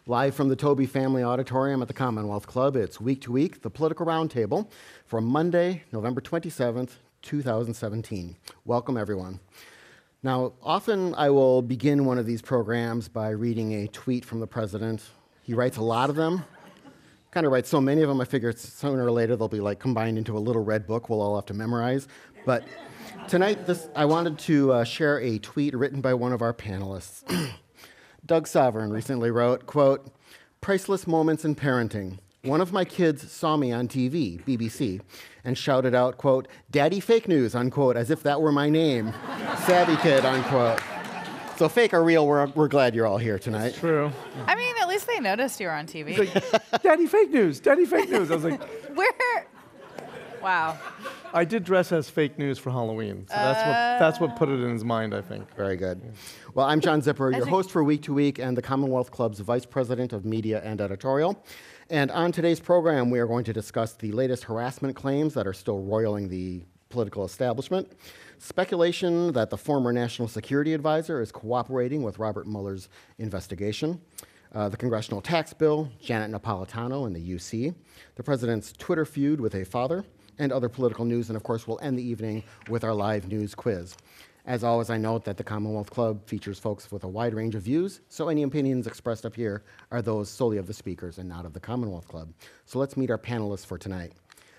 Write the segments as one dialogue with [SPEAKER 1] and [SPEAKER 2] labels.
[SPEAKER 1] Live from the Toby Family Auditorium at the Commonwealth Club, it's Week to Week, the Political Roundtable, for Monday, November 27th, 2017. Welcome, everyone. Now, often I will begin one of these programs by reading a tweet from the president. He writes a lot of them. Kind of writes so many of them, I figure sooner or later they'll be like combined into a little red book we'll all have to memorize. But tonight, I wanted to share a tweet written by one of our panelists. Doug Sovern recently wrote, quote, "Priceless moments in parenting. One of my kids saw me on TV, BBC, and shouted out, quote, 'Daddy fake news,' unquote, as if that were my name. Savvy kid," unquote. So fake or real, we're glad you're all here tonight.
[SPEAKER 2] It's true.
[SPEAKER 3] I mean, at least they noticed you were on TV.
[SPEAKER 2] Like, Daddy fake news, Daddy fake news. I was like,
[SPEAKER 3] Where? Wow.
[SPEAKER 2] I did dress as fake news for Halloween, so that's what put it in his mind, I think.
[SPEAKER 1] Very good. Well, I'm John Zipper, your host for Week to Week and the Commonwealth Club's Vice President of Media and Editorial. And on today's program, we are going to discuss the latest harassment claims that are still roiling the political establishment, speculation that the former National Security Advisor is cooperating with Robert Mueller's investigation, the congressional tax bill, Janet Napolitano and the UC, the president's Twitter feud with a father, and other political news, and of course we'll end the evening with our live news quiz. As always, I note that the Commonwealth Club features folks with a wide range of views, so any opinions expressed up here are those solely of the speakers and not of the Commonwealth Club. So let's meet our panelists for tonight.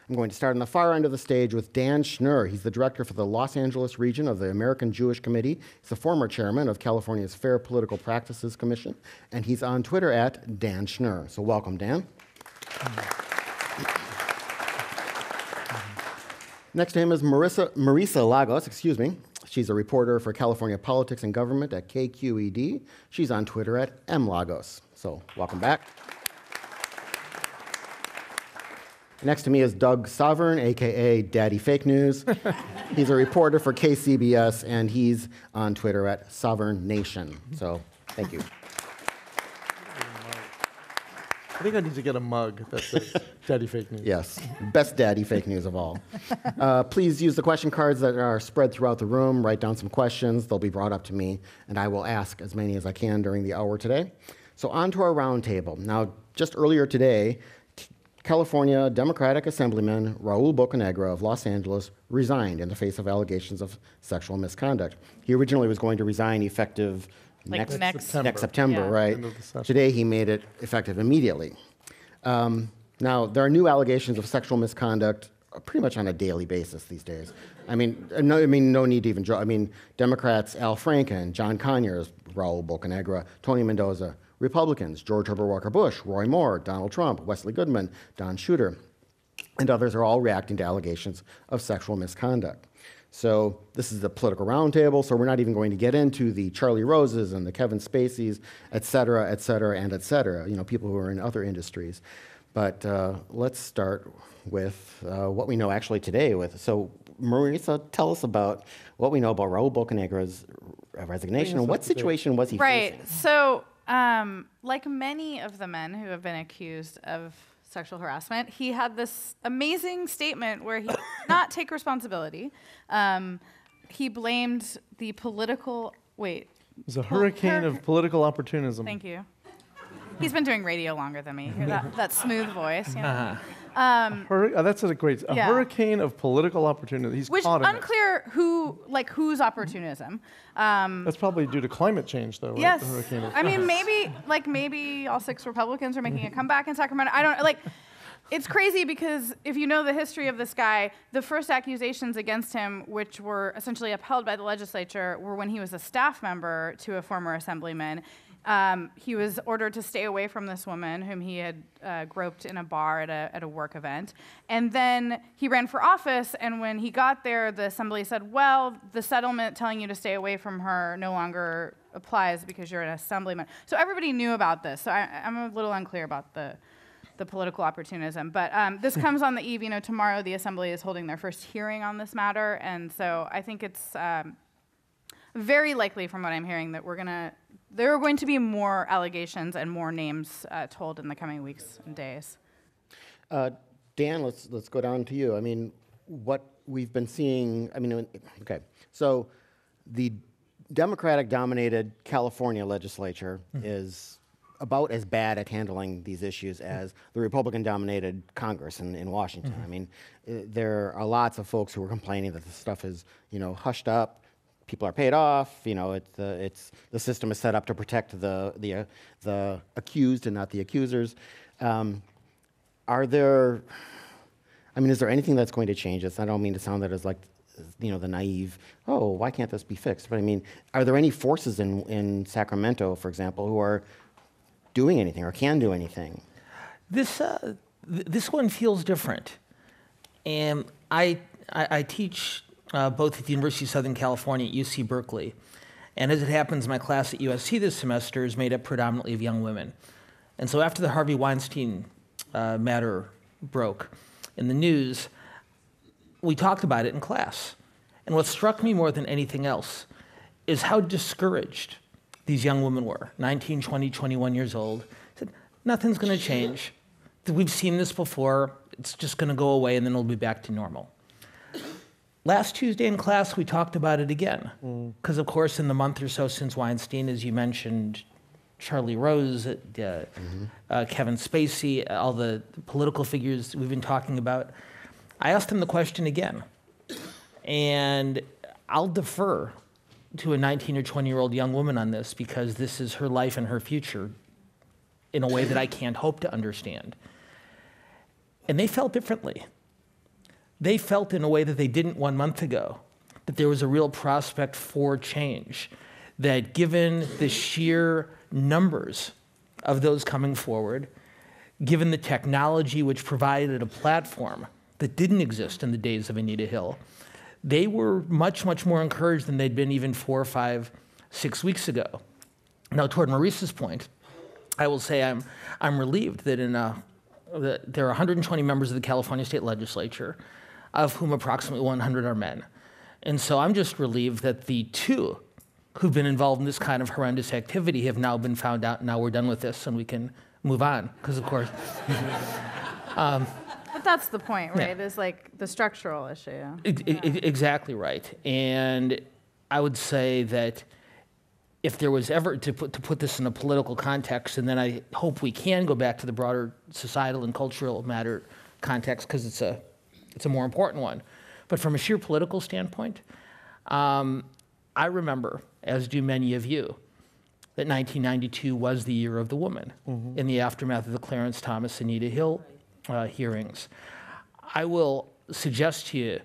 [SPEAKER 1] I'm going to start on the far end of the stage with Dan Schnur. He's the director for the Los Angeles region of the American Jewish Committee. He's the former chairman of California's Fair Political Practices Commission, and he's on Twitter at Dan Schnur. So welcome, Dan. Next to him is Marisa Lagos, She's a reporter for California Politics and Government at KQED. She's on Twitter at mlagos. So welcome back. Next to me is Doug Sovern, AKA Daddy Fake News. He's a reporter for KCBS, and he's on Twitter at Sovern Nation. So thank you.
[SPEAKER 2] I think I need to get a mug that says Daddy fake news.
[SPEAKER 1] Yes, best Daddy Fake News of all. Please use the question cards that are spread throughout the room. Write down some questions. They'll be brought up to me, and I will ask as many as I can during the hour today. So on to our roundtable. Now, just earlier today, California Democratic Assemblyman Raul Bocanegra of Los Angeles resigned in the face of allegations of sexual misconduct. He originally was going to resign effective next September,
[SPEAKER 3] yeah.
[SPEAKER 1] right? Today he made it effective immediately. Now, there are new allegations of sexual misconduct pretty much on a daily basis these days. No need to even joke. Democrats Al Franken, John Conyers, Raul Bocanegra, Tony Mendoza. Republicans, George Herbert Walker Bush, Roy Moore, Donald Trump, Wesley Goodman, Don Shooter, and others are all reacting to allegations of sexual misconduct. So this is a political roundtable, so we're not even going to get into the Charlie Roses and the Kevin Spaceys, et cetera, et cetera, and et cetera, people who are in other industries. But let's start with what we know actually today. So Marisa, tell us about what we know about Raul Bocanegra's resignation, and what situation was he facing?
[SPEAKER 3] Right, so like many of the men who have been accused of sexual harassment, he had this amazing statement where he did not take responsibility. He blamed the political,
[SPEAKER 2] It was a hurricane of political opportunism.
[SPEAKER 3] Thank you. He's been doing radio longer than me. Hear that smooth voice.
[SPEAKER 2] That's a great. Hurricane of political opportunity. He's
[SPEAKER 3] which
[SPEAKER 2] caught in
[SPEAKER 3] unclear whose opportunism.
[SPEAKER 2] That's probably due to climate change, though. Right?
[SPEAKER 3] Yes.
[SPEAKER 2] The hurricane of
[SPEAKER 3] maybe all 6 Republicans are making a comeback in Sacramento. I don't like. It's crazy because if you know the history of this guy, the first accusations against him, which were essentially upheld by the legislature, were when he was a staff member to a former assemblyman. He was ordered to stay away from this woman whom he had groped in a bar at a work event. And then he ran for office, and when he got there, the assembly said, well, the settlement telling you to stay away from her no longer applies because you're an assemblyman. So everybody knew about this. So I'm a little unclear about the political opportunism. But this comes on the eve, tomorrow the assembly is holding their first hearing on this matter. And so I think it's very likely from what I'm hearing that there are going to be more allegations and more names told in the coming weeks and days.
[SPEAKER 1] Dan, let's go down to you. What we've been seeing, okay, so the Democratic-dominated California legislature is about as bad at handling these issues as the Republican-dominated Congress in Washington. I mean, there are lots of folks who are complaining that this stuff is, hushed up. People are paid off. The system is set up to protect the accused and not the accusers. Is there anything that's going to change this? I don't mean to sound that as like, the naive, oh, why can't this be fixed? But I mean, are there any forces in Sacramento, for example, who are doing anything or can do anything?
[SPEAKER 4] This one feels different. And I teach both at the University of Southern California at UC Berkeley. And as it happens, my class at USC this semester is made up predominantly of young women. And so after the Harvey Weinstein matter broke in the news, we talked about it in class. And what struck me more than anything else is how discouraged these young women were, 19, 20, 21 years old. Said, nothing's going to change. We've seen this before. It's just going to go away, and then it'll be back to normal. Last Tuesday in class, we talked about it again. Because, of course, in the month or so since Weinstein, as you mentioned, Charlie Rose, Kevin Spacey, all the political figures we've been talking about, I asked him the question again, and I'll defer to a 19 or 20-year-old young woman on this because this is her life and her future in a way that I can't hope to understand. And they felt differently. They felt in a way that they didn't 1 month ago, that there was a real prospect for change, that given the sheer numbers of those coming forward, given the technology which provided a platform that didn't exist in the days of Anita Hill, they were much, much more encouraged than they'd been even 4, 5, 6 weeks ago. Now, toward Maurice's point, I will say I'm relieved that there are 120 members of the California State Legislature, of whom approximately 100 are men. And so I'm just relieved that the 2 who've been involved in this kind of horrendous activity have now been found out, and now we're done with this and we can move on, because of course.
[SPEAKER 3] But that's the point, right? Yeah. Is like the structural issue.
[SPEAKER 4] Exactly right. And I would say that if there was ever, to put this in a political context, and then I hope we can go back to the broader societal and cultural matter context, because it's a more important one. But from a sheer political standpoint, I remember, as do many of you, that 1992 was the year of the woman in the aftermath of the Clarence Thomas, Anita Hill hearings. I will suggest to you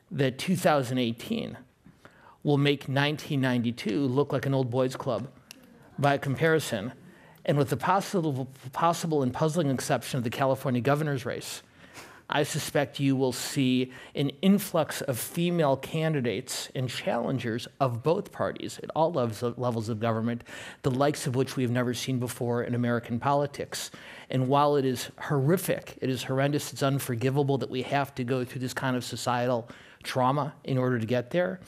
[SPEAKER 4] that 2018 will make 1992 look like an old boys club by comparison, and with the possible and puzzling exception of the California governor's race, I suspect you will see an influx of female candidates and challengers of both parties at all levels of government, the likes of which we have never seen before in American politics. And while it is horrific, it is horrendous, it's unforgivable that we have to go through this kind of societal trauma in order to get there,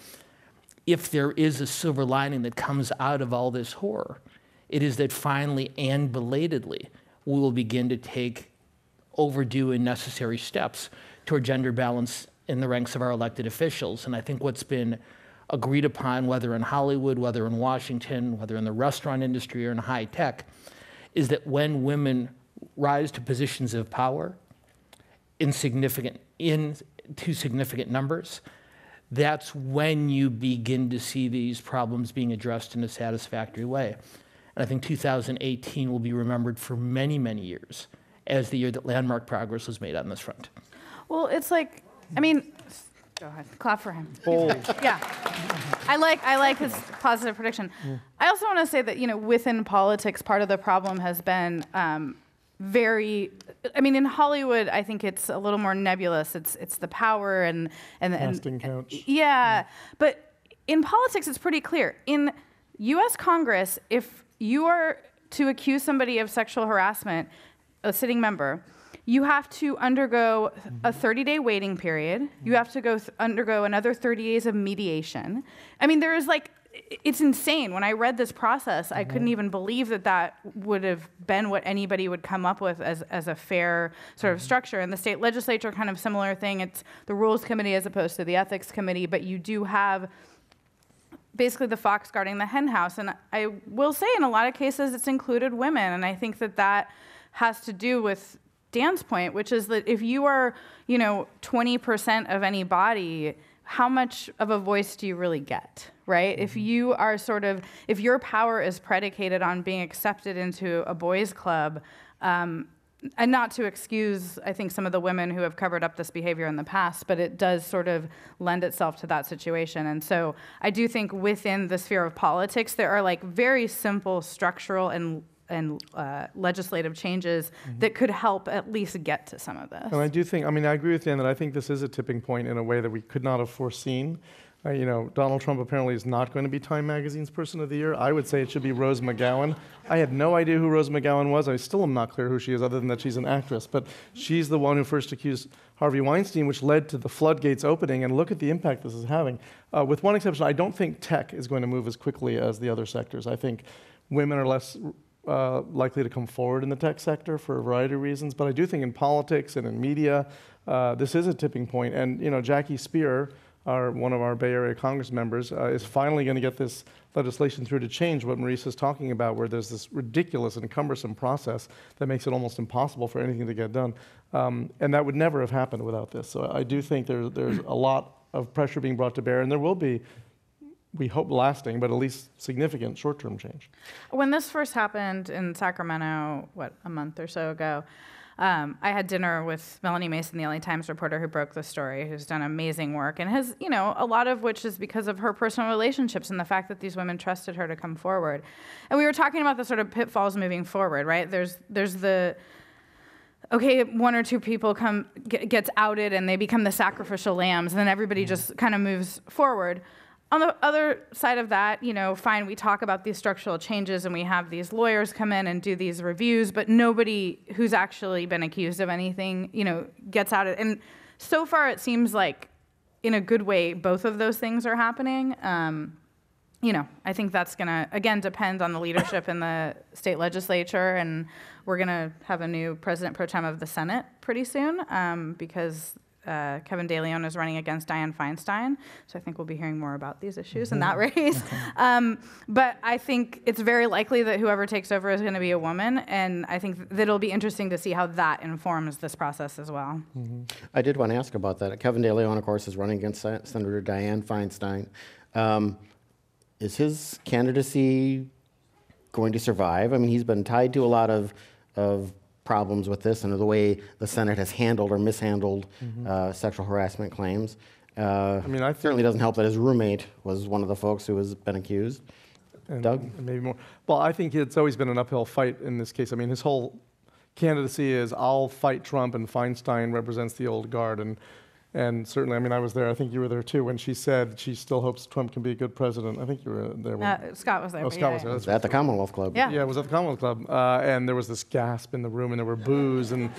[SPEAKER 4] if there is a silver lining that comes out of all this horror, it is that finally and belatedly we will begin to take overdue and necessary steps toward gender balance in the ranks of our elected officials. And I think what's been agreed upon, whether in Hollywood, whether in Washington, whether in the restaurant industry or in high tech, is that when women rise to positions of power in too significant numbers, that's when you begin to see these problems being addressed in a satisfactory way. And I think 2018 will be remembered for many, many years as the year that landmark progress was made on this front.
[SPEAKER 3] Well, it's like, I mean, go ahead, clap for him.
[SPEAKER 2] Bold.
[SPEAKER 3] Yeah, I like his positive prediction. I also want to say that, within politics, part of the problem has been in Hollywood, I think it's a little more nebulous. It's the power and
[SPEAKER 2] casting couch.
[SPEAKER 3] Yeah, but in politics, it's pretty clear. In U.S. Congress, if you are to accuse somebody of sexual harassment, a sitting member, you have to undergo a 30-day waiting period. You have to undergo another 30 days of mediation. I mean, there is it's insane. When I read this process, I couldn't even believe that would have been what anybody would come up with as a fair sort of structure. And the state legislature, kind of similar thing. It's the rules committee as opposed to the ethics committee, but you do have basically the fox guarding the hen house. And I will say in a lot of cases it's included women. And I think that has to do with Dan's point, which is that if you are, 20% of any body, how much of a voice do you really get, right? If you are if your power is predicated on being accepted into a boys' club, and not to excuse, I think, some of the women who have covered up this behavior in the past, but it does sort of lend itself to that situation. And so I do think within the sphere of politics, there are like very simple structural and legislative changes that could help at least get to some of this.
[SPEAKER 2] And I do think, I agree with Dan that I think this is a tipping point in a way that we could not have foreseen. Donald Trump apparently is not going to be Time Magazine's Person of the Year. I would say it should be Rose McGowan. I had no idea who Rose McGowan was. I still am not clear who she is, other than that she's an actress. But she's the one who first accused Harvey Weinstein, which led to the floodgates opening. And look at the impact this is having. With one exception, I don't think tech is going to move as quickly as the other sectors. I think women are less likely to come forward in the tech sector for a variety of reasons. But I do think in politics and in media, this is a tipping point. And, Jackie Spear, one of our Bay Area Congress members, is finally going to get this legislation through to change what Maurice is talking about, where there's this ridiculous and cumbersome process that makes it almost impossible for anything to get done. And that would never have happened without this. So I do think there's a lot of pressure being brought to bear, and there will be, we hope, lasting, but at least significant short-term change.
[SPEAKER 3] When this first happened in Sacramento, a month or so ago, I had dinner with Melanie Mason, the LA Times reporter who broke the story, who's done amazing work, and has, a lot of which is because of her personal relationships and the fact that these women trusted her to come forward. And we were talking about the sort of pitfalls moving forward, right? There's the, okay, one or two people gets outed and they become the sacrificial lambs, and then everybody just kind of moves forward. On the other side of that, fine, we talk about these structural changes and we have these lawyers come in and do these reviews, but nobody who's actually been accused of anything, gets out. And so far it seems like, in a good way, both of those things are happening. I think that's going to, again, depend on the leadership in the state legislature, and we're going to have a new president pro tem of the Senate pretty soon, because Kevin De Leon is running against Dianne Feinstein, so I think we'll be hearing more about these issues in that race. But I think it's very likely that whoever takes over is going to be a woman, and I think that it'll be interesting to see how that informs this process as well.
[SPEAKER 1] I did want to ask about that. Kevin De Leon, of course, is running against Senator Dianne Feinstein. Is his candidacy going to survive? He's been tied to a lot of problems with this and the way the Senate has handled or mishandled sexual harassment claims. I certainly doesn't help that his roommate was one of the folks who has been accused. Doug?
[SPEAKER 2] Maybe more. Well, I think it's always been an uphill fight in this case. His whole candidacy is, I'll fight Trump, and Feinstein represents the old guard. And certainly, I was there. I think you were there too when she said she still hopes Trump can be a good president. I think you were there.
[SPEAKER 3] Scott was there.
[SPEAKER 2] Oh, Scott was there.
[SPEAKER 1] At the Commonwealth Club.
[SPEAKER 3] Yeah.
[SPEAKER 2] Yeah, it was at the Commonwealth Club. And there was this gasp in the room, and there were boos. And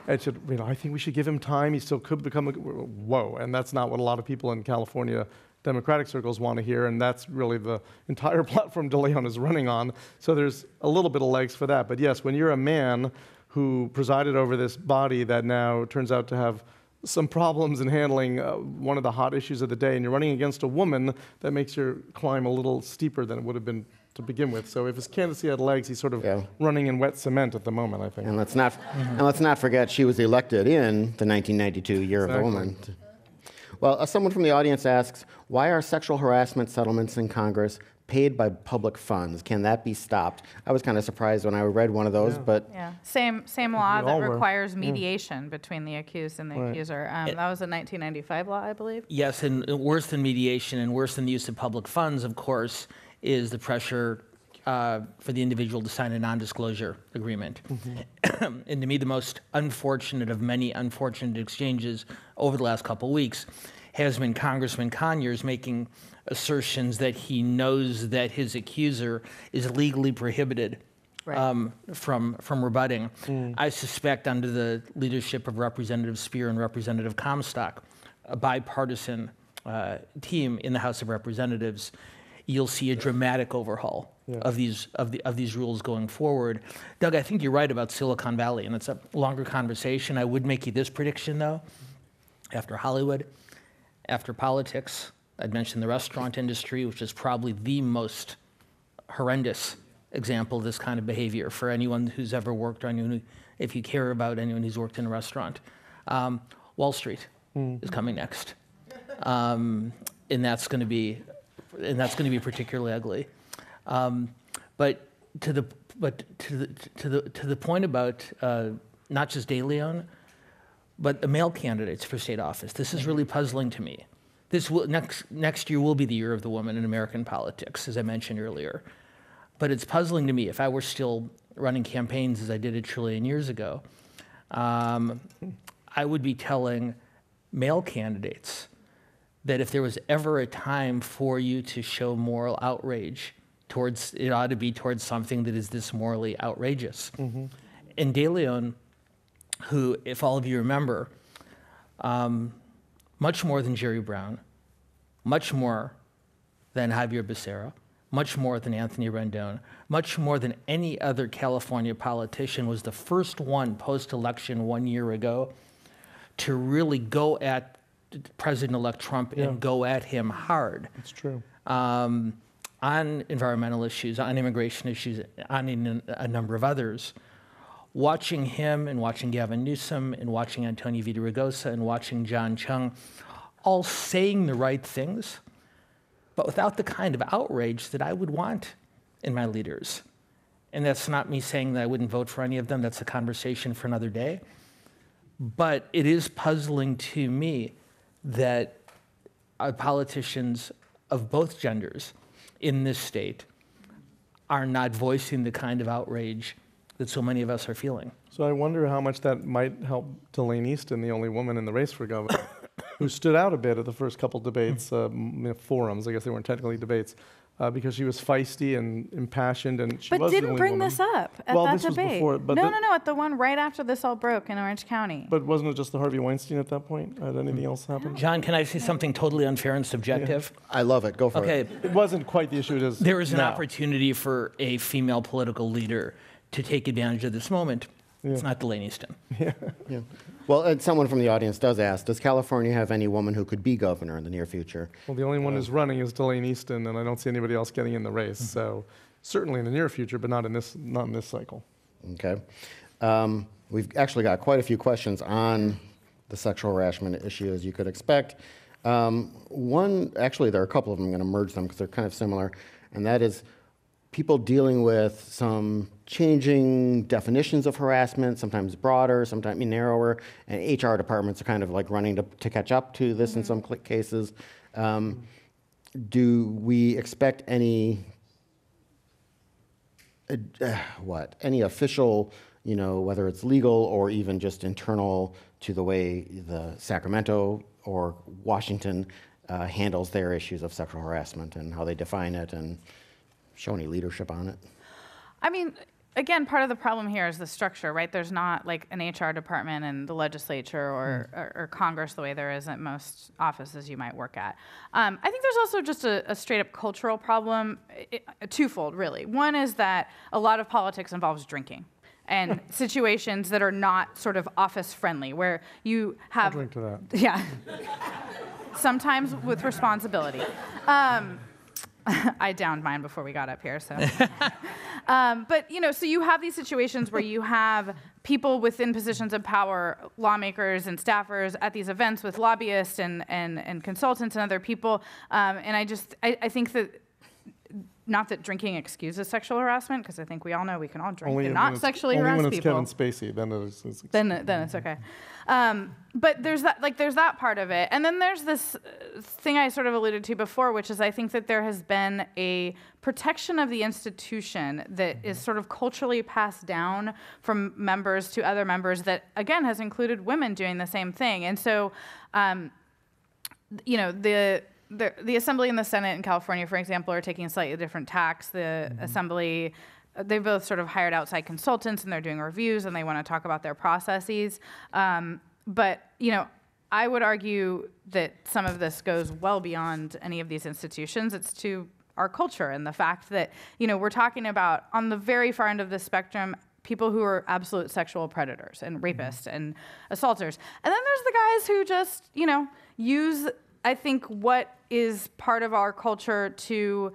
[SPEAKER 2] it said, I think we should give him time. He still could become whoa. And that's not what a lot of people in California Democratic circles want to hear. And that's really the entire platform De Leon is running on. So there's a little bit of legs for that. But yes, when you're a man who presided over this body that now turns out to have some problems in handling one of the hot issues of the day, and you're running against a woman, that makes your climb a little steeper than it would have been to begin with. So if his candidacy had legs, he's sort of running in wet cement at the moment, I think.
[SPEAKER 1] And let's not forget she was elected in the 1992 Year of the Woman. Well, someone from the audience asks, why are sexual harassment settlements in Congress paid by public funds? Can that be stopped? I was kind of surprised when I read one of those, but...
[SPEAKER 3] Yeah, same law that requires mediation between the accused and the accuser. That was a 1995 law, I believe.
[SPEAKER 4] Yes, and worse than mediation and worse than the use of public funds, of course, is the pressure for the individual to sign a non-disclosure agreement. And to me, the most unfortunate of many unfortunate exchanges over the last couple of weeks has been Congressman Conyers making assertions that he knows that his accuser is legally prohibited from rebutting. I suspect under the leadership of Representative Spear and Representative Comstock, a bipartisan team in the House of Representatives, you'll see a dramatic overhaul of these rules going forward. Doug, I think you're right about Silicon Valley, and it's a longer conversation. I would make you this prediction, though. After Hollywood, after politics, I'd mention the restaurant industry, which is probably the most horrendous example of this kind of behavior for anyone who's ever worked, or anyone who, if you care about anyone who's worked in a restaurant. Wall Street is coming next, and that's going to be particularly ugly. But to the point about not just De Leon, but the male candidates for state office, this is really puzzling to me. This will, next year will be the year of the woman in American politics, as I mentioned earlier. But it's puzzling to me. If I were still running campaigns as I did a trillion years ago, I would be telling male candidates that if there was ever a time for you to show moral outrage towards, it ought to be towards something that is this morally outrageous. And De Leon, who, if all of you remember, much more than Jerry Brown, much more than Javier Becerra, much more than Anthony Rendon, much more than any other California politician, was the first one post-election 1 year ago to really go at President-elect Trump and go at him hard.
[SPEAKER 2] That's true.
[SPEAKER 4] On environmental issues, on immigration issues, on a number of others. Watching him and watching Gavin Newsom and watching Antonio Villaraigosa and watching John Chung all saying the right things, but without the kind of outrage that I would want in my leaders. And that's not me saying that I wouldn't vote for any of them. That's a conversation for another day. But it is puzzling to me that politicians of both genders in this state are not voicing the kind of outrage that so many of us are feeling.
[SPEAKER 2] So I wonder how much that might help Delaney Easton, the only woman in the race for governor, who stood out a bit at the first couple debates, forums, I guess they weren't technically debates, because she was feisty and impassioned, and she
[SPEAKER 3] But
[SPEAKER 2] was the
[SPEAKER 3] didn't
[SPEAKER 2] only
[SPEAKER 3] bring
[SPEAKER 2] woman.
[SPEAKER 3] this up at
[SPEAKER 2] Well,
[SPEAKER 3] that
[SPEAKER 2] this was
[SPEAKER 3] debate.
[SPEAKER 2] before, but
[SPEAKER 3] no, at the one right after this all broke in Orange County.
[SPEAKER 2] But wasn't it just the Harvey Weinstein at that point? Had anything else happened?
[SPEAKER 4] John, can I say something totally unfair and subjective?
[SPEAKER 1] I love it. Go for it.
[SPEAKER 4] Okay,
[SPEAKER 2] It wasn't quite the issue it is
[SPEAKER 4] there is an
[SPEAKER 2] now.
[SPEAKER 4] opportunity for a female political leader to take advantage of this moment. It's not Delaney Easton.
[SPEAKER 1] Yeah. Well, and someone from the audience does ask, does California have any woman who could be governor in the near future?
[SPEAKER 2] Well, the only one who's running is Delaney Easton, and I don't see anybody else getting in the race. So certainly in the near future, but not in this cycle.
[SPEAKER 1] Okay. We've actually got quite a few questions on the sexual harassment issue, as you could expect. Actually, there are a couple of them. I'm going to merge them because they're kind of similar, and that is people dealing with some changing definitions of harassment, sometimes broader, sometimes narrower, and HR departments are kind of like running to catch up to this in some cases. Do we expect any official, whether it's legal or even just internal to the way the Sacramento or Washington handles their issues of sexual harassment and how they define it and show any leadership on it?
[SPEAKER 3] I mean, again, part of the problem here is the structure, right? There's not like an HR department in the legislature or Congress the way there is at most offices you might work at. I think there's also just a straight up cultural problem, twofold really. One is that a lot of politics involves drinking and situations that are not sort of office friendly, where you have—
[SPEAKER 2] I'll drink to that.
[SPEAKER 3] Yeah. Sometimes with responsibility. I downed mine before we got up here, so. But, so you have these situations where you have people within positions of power, lawmakers and staffers at these events with lobbyists and consultants and other people. And I think that, not that drinking excuses sexual harassment, because I think we all know we can all drink and not sexually harass
[SPEAKER 2] Only when it's
[SPEAKER 3] people.
[SPEAKER 2] Kevin Spacey, then it's
[SPEAKER 3] Then it's okay. But there's that part of it. And then there's this thing I sort of alluded to before, which is I think that there has been a protection of the institution that is sort of culturally passed down from members to other members that, again, has included women doing the same thing. And so, the Assembly and the Senate in California, for example, are taking a slightly different tacks. The Assembly— they both sort of hired outside consultants and they're doing reviews and they want to talk about their processes. But, I would argue that some of this goes well beyond any of these institutions. It's to our culture and the fact that, we're talking about, on the very far end of the spectrum, people who are absolute sexual predators and rapists and assaulters. And then there's the guys who just, use I think, what is part of our culture to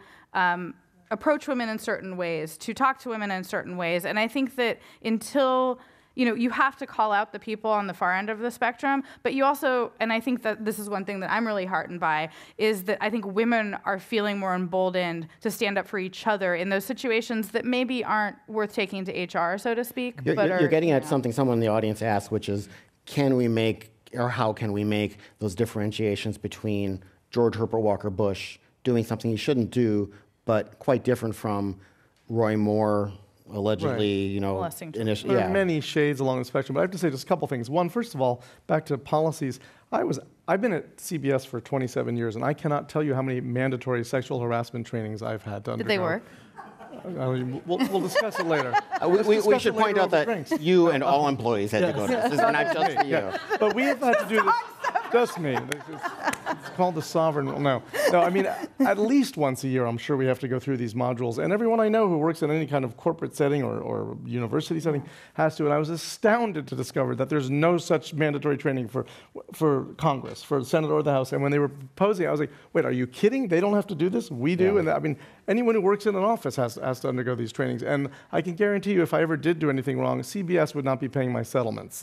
[SPEAKER 3] approach women in certain ways, to talk to women in certain ways. And I think that until, you have to call out the people on the far end of the spectrum, but you also, and I think that this is one thing that I'm really heartened by, is that I think women are feeling more emboldened to stand up for each other in those situations that maybe aren't worth taking to HR, so to speak.
[SPEAKER 1] You're getting at something someone in the audience asked, which is, how can we make those differentiations between George Herbert Walker Bush doing something he shouldn't do, but quite different from Roy Moore allegedly,
[SPEAKER 3] Molesting children.
[SPEAKER 2] There are many shades along the spectrum, but I have to say just a couple things. One, first of all, back to policies. I've been at CBS for 27 years, and I cannot tell you how many mandatory sexual harassment trainings I've had to undergo.
[SPEAKER 3] Did they work?
[SPEAKER 2] We'll discuss it later.
[SPEAKER 1] We should point out that you and all employees had to go to this. This is not just for you.
[SPEAKER 2] But we have had to do this. Just me. It's called the sovereign. No, I mean, at least once a year, I'm sure we have to go through these modules. And everyone I know who works in any kind of corporate setting or university setting has to. And I was astounded to discover that there's no such mandatory training for Congress, for the Senate or the House. And when they were proposing, I was like, wait, are you kidding? They don't have to do this? We do?
[SPEAKER 1] Yeah.
[SPEAKER 2] And anyone who works in an office has to undergo these trainings. And I can guarantee you, if I ever did do anything wrong, CBS would not be paying my settlements.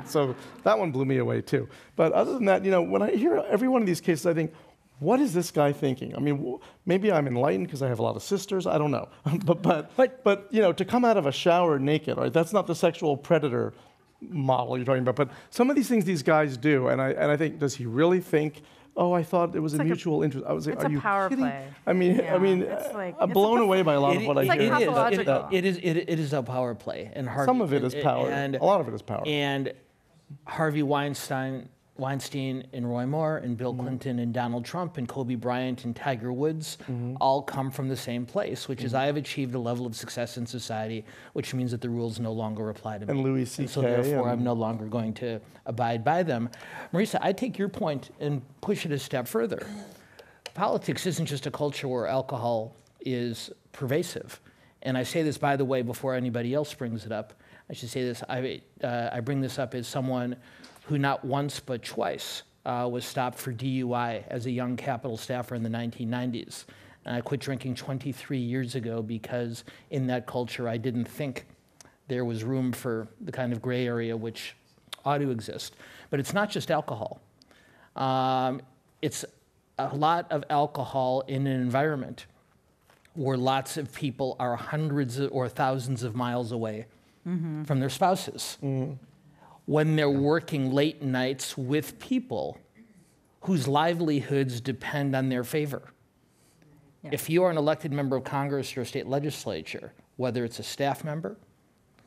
[SPEAKER 2] So that one blew me away, too. But other than that, when I hear every one of these cases, I think, what is this guy thinking? I mean, maybe I'm enlightened because I have a lot of sisters. I don't know. but to come out of a shower naked, right? That's not the sexual predator model you're talking about. But some of these things these guys do, and I think, does he really think? Oh, I thought it was a mutual interest. I was like,
[SPEAKER 3] it's
[SPEAKER 2] are
[SPEAKER 3] a
[SPEAKER 2] you
[SPEAKER 3] power
[SPEAKER 2] kidding?
[SPEAKER 3] play.
[SPEAKER 2] I'm blown away by a lot of what I hear.
[SPEAKER 4] It is a power play, and
[SPEAKER 2] Some of it is power.
[SPEAKER 4] And
[SPEAKER 2] a lot of it is power.
[SPEAKER 4] And Harvey Weinstein and Roy Moore and Bill Clinton and Donald Trump and Kobe Bryant and Tiger Woods all come from the same place, which is I have achieved a level of success in society, which means that the rules no longer apply to me.
[SPEAKER 2] And Louis C.K.
[SPEAKER 4] So therefore, I'm no longer going to abide by them. Marisa, I take your point and push it a step further. Politics isn't just a culture where alcohol is pervasive. And I say this, by the way, before anybody else brings it up. I should say this, I bring this up as someone who not once but twice was stopped for DUI as a young Capitol staffer in the 1990s. And I quit drinking 23 years ago because in that culture I didn't think there was room for the kind of gray area which ought to exist. But it's not just alcohol. It's a lot of alcohol in an environment where lots of people are hundreds or thousands of miles away from their spouses. When they're working late nights with people whose livelihoods depend on their favor. Yeah. If you are an elected member of Congress or a state legislature, whether it's a staff member,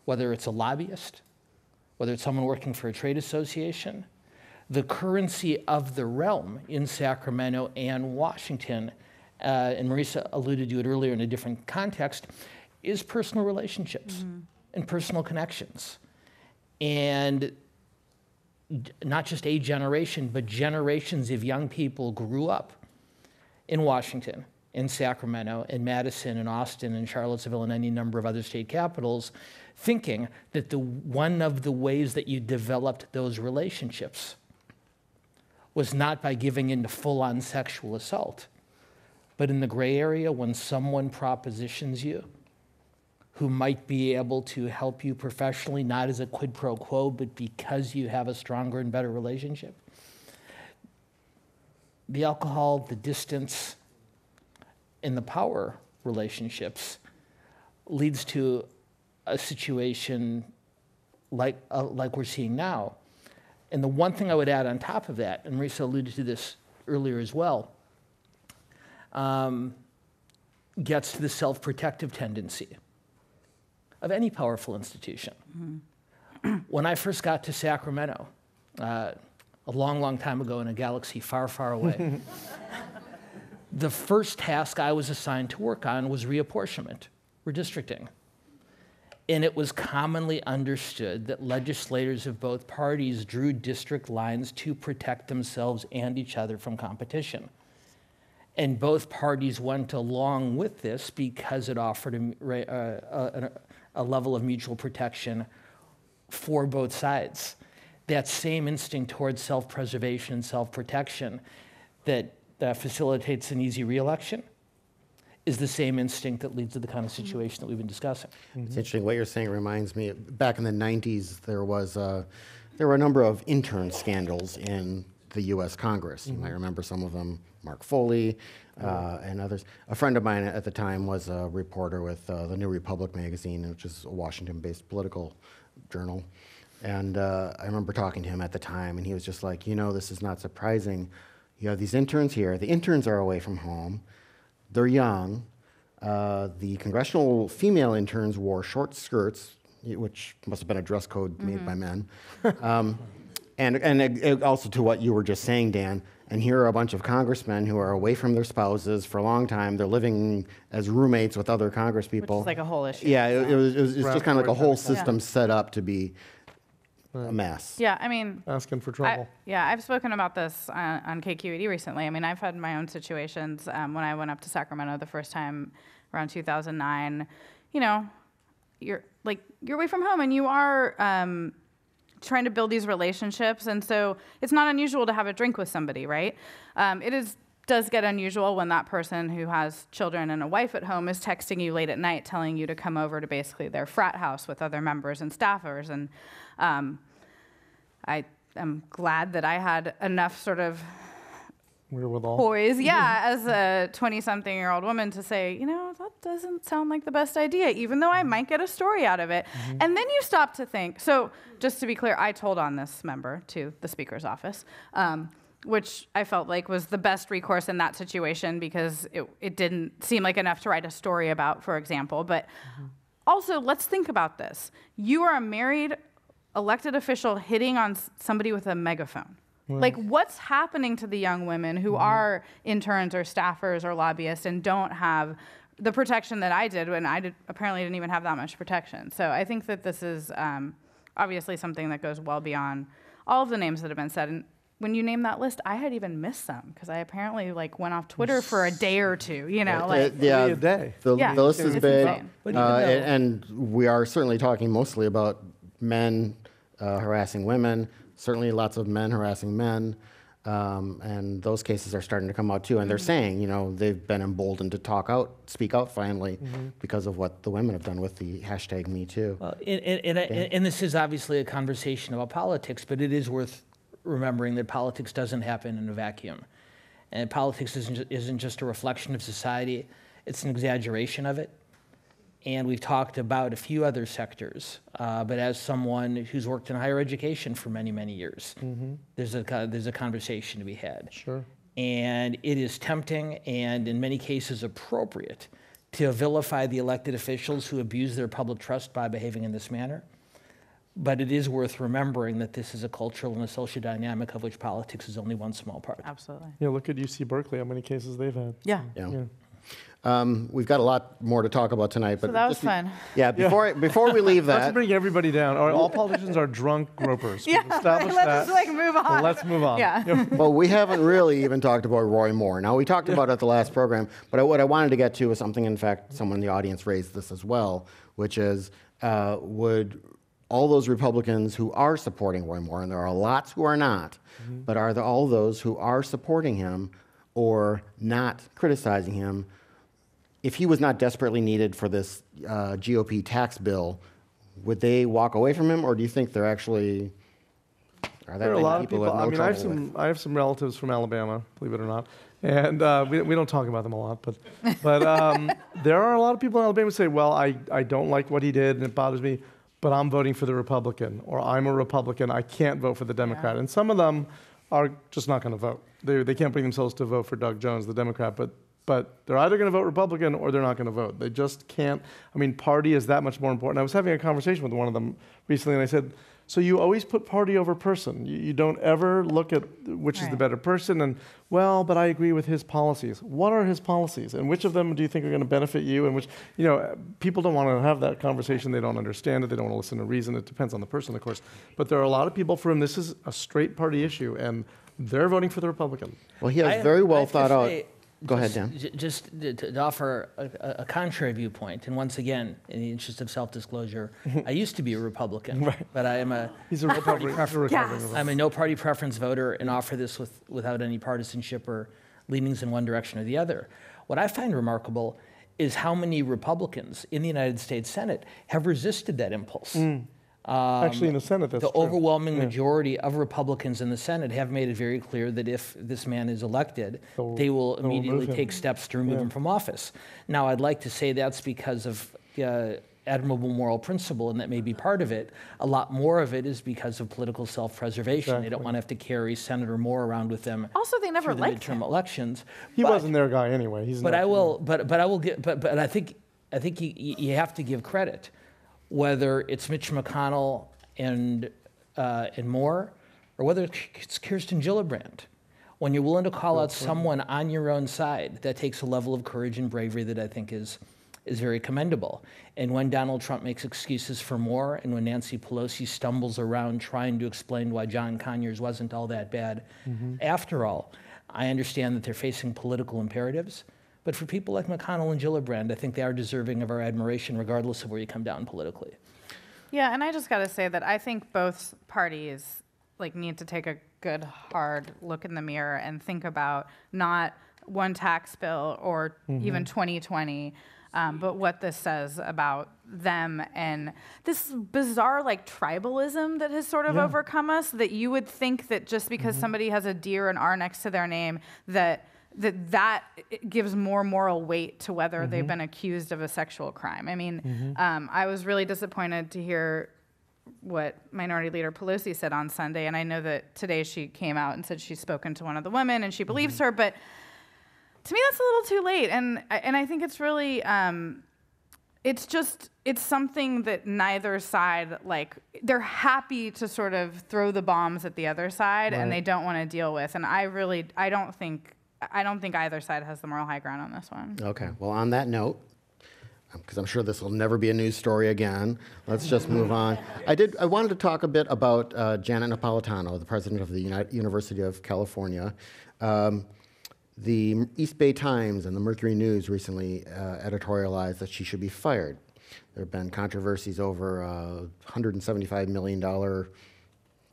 [SPEAKER 4] whether it's a lobbyist, whether it's someone working for a trade association, the currency of the realm in Sacramento and Washington, and Marisa alluded to it earlier in a different context, is personal relationships and personal connections. And not just a generation, but generations of young people grew up in Washington, in Sacramento, in Madison, in Austin, in Charlottesville, and any number of other state capitals, thinking that one of the ways that you developed those relationships was not by giving in to full-on sexual assault, but in the gray area when someone propositions you who might be able to help you professionally, not as a quid pro quo, but because you have a stronger and better relationship. The alcohol, the distance, and the power relationships leads to a situation like we're seeing now. And the one thing I would add on top of that, and Marisa alluded to this earlier as well, gets to the self-protective tendency of any powerful institution. When I first got to Sacramento, a long, long time ago in a galaxy far, far away, the first task I was assigned to work on was reapportionment, redistricting. And it was commonly understood that legislators of both parties drew district lines to protect themselves and each other from competition. And both parties went along with this because it offered a level of mutual protection for both sides. That same instinct towards self-preservation and self-protection that facilitates an easy reelection is the same instinct that leads to the kind of situation that we've been discussing.
[SPEAKER 1] It's interesting. What you're saying reminds me, back in the 90s, there were a number of intern scandals in the U.S. Congress. You might remember some of them, Mark Foley and others. A friend of mine at the time was a reporter with the New Republic magazine, which is a Washington-based political journal. And I remember talking to him at the time, and he was just like, this is not surprising. You have these interns here. The interns are away from home. They're young. The congressional female interns wore short skirts, which must have been a dress code made by men. And also to what you were just saying, Dan, and here are a bunch of congressmen who are away from their spouses for a long time. They're living as roommates with other congress people.
[SPEAKER 3] Which is like a whole issue.
[SPEAKER 1] Yeah, it was just kind of like a whole system
[SPEAKER 3] Yeah.
[SPEAKER 1] set up to be a mess.
[SPEAKER 3] Yeah, I mean,
[SPEAKER 2] Asking for trouble.
[SPEAKER 3] I've spoken about this on KQED recently. I mean, I've had my own situations when I went up to Sacramento the first time around 2009. You're away from home and you are trying to build these relationships, and so it's not unusual to have a drink with somebody, right? Does get unusual when that person who has children and a wife at home is texting you late at night telling you to come over to basically their frat house with other members and staffers. And I am glad that I had enough sort of
[SPEAKER 2] Wherewithal.
[SPEAKER 3] poise, as a 20-something-year-old woman to say, that doesn't sound like the best idea, even though I might get a story out of it. And then you stop to think. So just to be clear, I told on this member to the Speaker's office, which I felt like was the best recourse in that situation because it didn't seem like enough to write a story about, for example. But also, let's think about this. You are a married elected official hitting on somebody with a megaphone. Like, what's happening to the young women who are interns or staffers or lobbyists and don't have the protection that I did when apparently didn't even have that much protection? So I think that this is obviously something that goes well beyond all of the names that have been said. And when you name that list, I had even missed some because I apparently went off Twitter for a day or two.
[SPEAKER 2] a day.
[SPEAKER 1] The
[SPEAKER 3] Yeah,
[SPEAKER 1] list is
[SPEAKER 3] it's
[SPEAKER 1] big,
[SPEAKER 3] insane.
[SPEAKER 1] and we are certainly talking mostly about men harassing women. Certainly, lots of men harassing men, and those cases are starting to come out too. And they're saying, they've been emboldened to speak out finally, because of what the women have done with the hashtag #MeToo.
[SPEAKER 4] And this is obviously a conversation about politics, but it is worth remembering that politics doesn't happen in a vacuum. And politics isn't just a reflection of society, it's an exaggeration of it. And we've talked about a few other sectors, but as someone who's worked in higher education for many, many years, there's a conversation to be had.
[SPEAKER 2] Sure.
[SPEAKER 4] And it is tempting and in many cases appropriate to vilify the elected officials who abuse their public trust by behaving in this manner. But it is worth remembering that this is a cultural and a social dynamic of which politics is only one small part.
[SPEAKER 3] Absolutely.
[SPEAKER 2] Look at UC Berkeley, how many cases they've had.
[SPEAKER 3] Yeah.
[SPEAKER 1] We've got a lot more to talk about tonight, but
[SPEAKER 3] So that was
[SPEAKER 1] just
[SPEAKER 3] fun.
[SPEAKER 1] Yeah, before we leave
[SPEAKER 2] Let's
[SPEAKER 1] that,
[SPEAKER 2] bring everybody down. All politicians are drunk gropers. We've established
[SPEAKER 3] Let's
[SPEAKER 2] that.
[SPEAKER 3] move on.
[SPEAKER 2] Let's move on.
[SPEAKER 3] Yeah.
[SPEAKER 1] well, we haven't really even talked about Roy Moore. Now, we talked about it at the last program, but what I wanted to get to is something, in fact, someone in the audience raised this as well, which is, would all those Republicans who are supporting Roy Moore, and there are lots who are not, but are there all those who are supporting him or not criticizing him, if he was not desperately needed for this GOP tax bill, would they walk away from him, or do you think they're actually, are
[SPEAKER 2] There are a
[SPEAKER 1] many
[SPEAKER 2] lot of
[SPEAKER 1] people
[SPEAKER 2] people.
[SPEAKER 1] with no
[SPEAKER 2] I mean,
[SPEAKER 1] trouble with?
[SPEAKER 2] I have some relatives from Alabama, believe it or not, and we don't talk about them a lot. But there are a lot of people in Alabama who say, "Well, I don't like what he did, and it bothers me, but I'm voting for the Republican," or "I'm a Republican, I can't vote for the Democrat."
[SPEAKER 3] Yeah.
[SPEAKER 2] And some of them are just not going to vote. They can't bring themselves to vote for Doug Jones, the Democrat, but they're either going to vote Republican or they're not going to vote. They just can't. I mean, party is that much more important. I was having a conversation with one of them recently, and I said, so you always put party over person. You don't ever look at which is the
[SPEAKER 3] Right.
[SPEAKER 2] better person and, well, but I agree with his policies. What are his policies? And which of them do you think are going to benefit you? And which, people don't want to have that conversation. They don't understand it. They don't want to listen to reason. It depends on the person, of course. But there are a lot of people for whom this is a straight party issue, and they're voting for the Republican.
[SPEAKER 1] Well, he
[SPEAKER 4] I
[SPEAKER 1] has
[SPEAKER 4] have-
[SPEAKER 1] very
[SPEAKER 4] I
[SPEAKER 1] well
[SPEAKER 4] have to
[SPEAKER 1] thought out.
[SPEAKER 4] say,
[SPEAKER 1] Go ahead, Dan.
[SPEAKER 4] Just to offer a contrary viewpoint, and once again, in the interest of self-disclosure, I used to be a Republican, but I am a
[SPEAKER 2] He's a recovering.
[SPEAKER 4] I'm a no-party preference voter and offer this without any partisanship or leanings in one direction or the other. What I find remarkable is how many Republicans in the United States Senate have resisted that impulse.
[SPEAKER 2] Actually, in the Senate, that's
[SPEAKER 4] The
[SPEAKER 2] true.
[SPEAKER 4] overwhelming majority of Republicans in the Senate have made it very clear that if this man is elected, they will immediately
[SPEAKER 2] remove him.
[SPEAKER 4] take steps to remove him from office. Now, I'd like to say that's because of admirable moral principle, and that may be part of it. A lot more of it is because of political self-preservation. They don't want to have to carry Senator Moore around with them.
[SPEAKER 3] Also, they never
[SPEAKER 4] through the
[SPEAKER 3] liked
[SPEAKER 4] midterm
[SPEAKER 3] him.
[SPEAKER 4] elections.
[SPEAKER 2] He
[SPEAKER 4] But-
[SPEAKER 2] wasn't their guy anyway. He's
[SPEAKER 4] but
[SPEAKER 2] not,
[SPEAKER 4] I will. But I will get. But I think you have to give credit, whether it's Mitch McConnell and Moore, or whether it's Kirsten Gillibrand. When you're willing to call out someone on your own side, that takes a level of courage and bravery that I think is very commendable. And when Donald Trump makes excuses for Moore, and when Nancy Pelosi stumbles around trying to explain why John Conyers wasn't all that bad, after all, I understand that they're facing political imperatives. But for people like McConnell and Gillibrand, I think they are deserving of our admiration, regardless of where you come down politically.
[SPEAKER 3] Yeah, and I just got to say that I think both parties need to take a good hard look in the mirror and think about not one tax bill or even 2020, but what this says about them and this bizarre tribalism that has sort of overcome us, that you would think that just because somebody has a D or an R next to their name that gives more moral weight to whether they've been accused of a sexual crime. I mean, I was really disappointed to hear what Minority Leader Pelosi said on Sunday, and I know that today she came out and said she's spoken to one of the women and she believes her, but to me that's a little too late, and I think it's really it's something that neither side, they're happy to sort of throw the bombs at the other side, and they don't want to deal with, and I don't think either side has the moral high ground on this one.
[SPEAKER 1] Okay. Well, on that note, because I'm sure this will never be a news story again, let's just move on. I wanted to talk a bit about Janet Napolitano, the president of the University of California. The East Bay Times and the Mercury News recently editorialized that she should be fired. There have been controversies over $175 million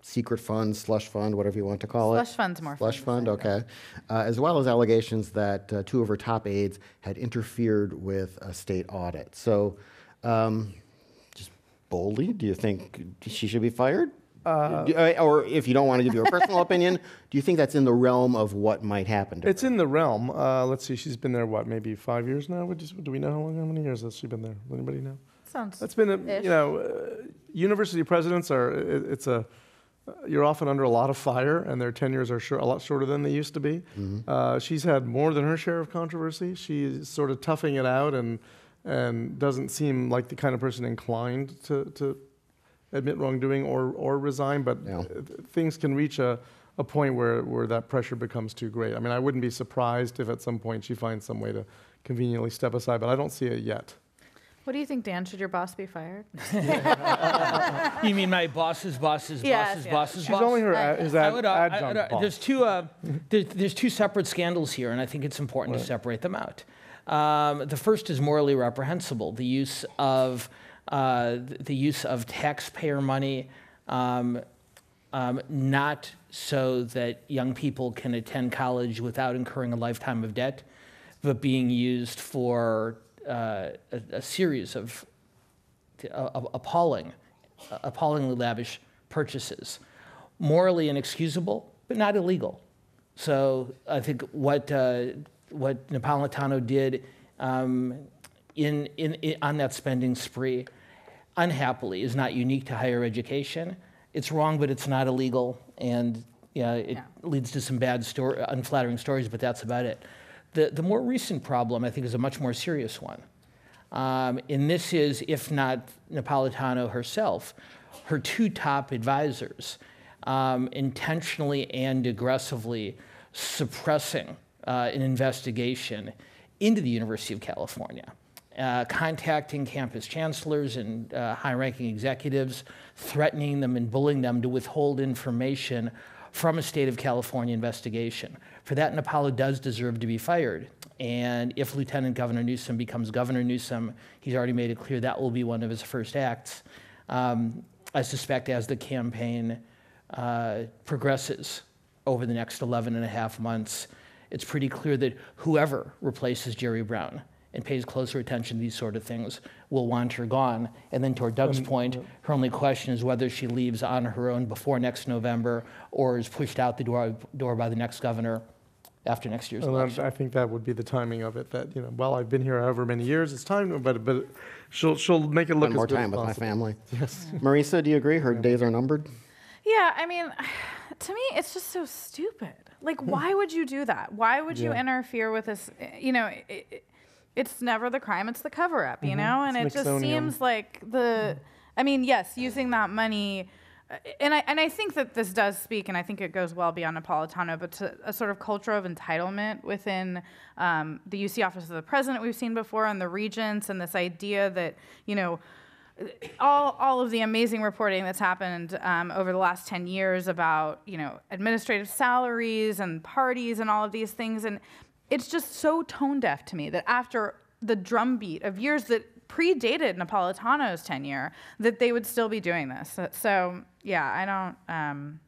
[SPEAKER 1] secret fund, slush fund, whatever you want to call it.
[SPEAKER 3] Slush fund's more
[SPEAKER 1] Slush
[SPEAKER 3] fun
[SPEAKER 1] fund, okay. As well as allegations that two of her top aides had interfered with a state audit. So, just boldly, do you think she should be fired? Or if you don't want to give your personal opinion, do you think that's in the realm of what might happen to her?
[SPEAKER 2] It's in the realm. Let's see. She's been there, maybe 5 years now? Do we know how many years has she been there? Does anybody know?
[SPEAKER 3] Sounds.
[SPEAKER 2] That's been, university presidents you're often under a lot of fire, and their tenures are a lot shorter than they used to be. She's had more than her share of controversy. She's sort of toughing it out and doesn't seem like the kind of person inclined to admit wrongdoing or resign, but things can reach a point where that pressure becomes too great. I mean, I wouldn't be surprised if at some point she finds some way to conveniently step aside, but I don't see it yet.
[SPEAKER 3] What do you think, Dan? Should your boss be fired?
[SPEAKER 4] You mean my boss's boss's
[SPEAKER 3] Yes,
[SPEAKER 4] boss's
[SPEAKER 3] yes.
[SPEAKER 2] She's
[SPEAKER 4] boss?
[SPEAKER 2] only her adjunct boss.
[SPEAKER 4] There's two separate scandals here, and I think it's important to separate them out. The first is morally reprehensible: the use of taxpayer money, not so that young people can attend college without incurring a lifetime of debt, but being used for a series of appallingly lavish purchases. Morally inexcusable, but not illegal. So I think what Napolitano did on that spending spree, unhappily, is not unique to higher education. It's wrong, but it's not illegal, and it leads to some bad, unflattering stories, but that's about it. The more recent problem, I think, is a much more serious one. And this is, if not Napolitano herself, her two top advisors intentionally and aggressively suppressing an investigation into the University of California, contacting campus chancellors and high-ranking executives, threatening them and bullying them to withhold information from a state of California investigation. For that, Napoli does deserve to be fired. And if Lieutenant Governor Newsom becomes Governor Newsom, he's already made it clear that will be one of his first acts. I suspect as the campaign progresses over the next 11 and a half months, it's pretty clear that whoever replaces Jerry Brown and pays closer attention to these sort of things will want her gone. And then toward Doug's point, her only question is whether she leaves on her own before next November or is pushed out the door by the next governor after next year's election.
[SPEAKER 2] I think that would be the timing of it, that, while I've been here however many years, it's time, but she'll make it look
[SPEAKER 1] Spend more
[SPEAKER 2] as good
[SPEAKER 1] time
[SPEAKER 2] as
[SPEAKER 1] with my
[SPEAKER 2] possible.
[SPEAKER 1] family.
[SPEAKER 2] Yes.
[SPEAKER 1] Marisa, do you agree? Her days are numbered?
[SPEAKER 3] Yeah, I mean, to me, it's just so stupid. Like, why would you do that? Why would you interfere with this? It's never the crime, it's the cover-up, And
[SPEAKER 2] It's
[SPEAKER 3] it just
[SPEAKER 2] Nixonian.
[SPEAKER 3] seems like yes, using that money, and I think that this does speak, and I think it goes well beyond Napolitano, but to a sort of culture of entitlement within the UC Office of the President we've seen before, and the regents, and this idea that, all of the amazing reporting that's happened over the last 10 years about, administrative salaries and parties and all of these things. And it's just so tone deaf to me that after the drumbeat of years that predated Napolitano's tenure, that they would still be doing this. So yeah, I don't,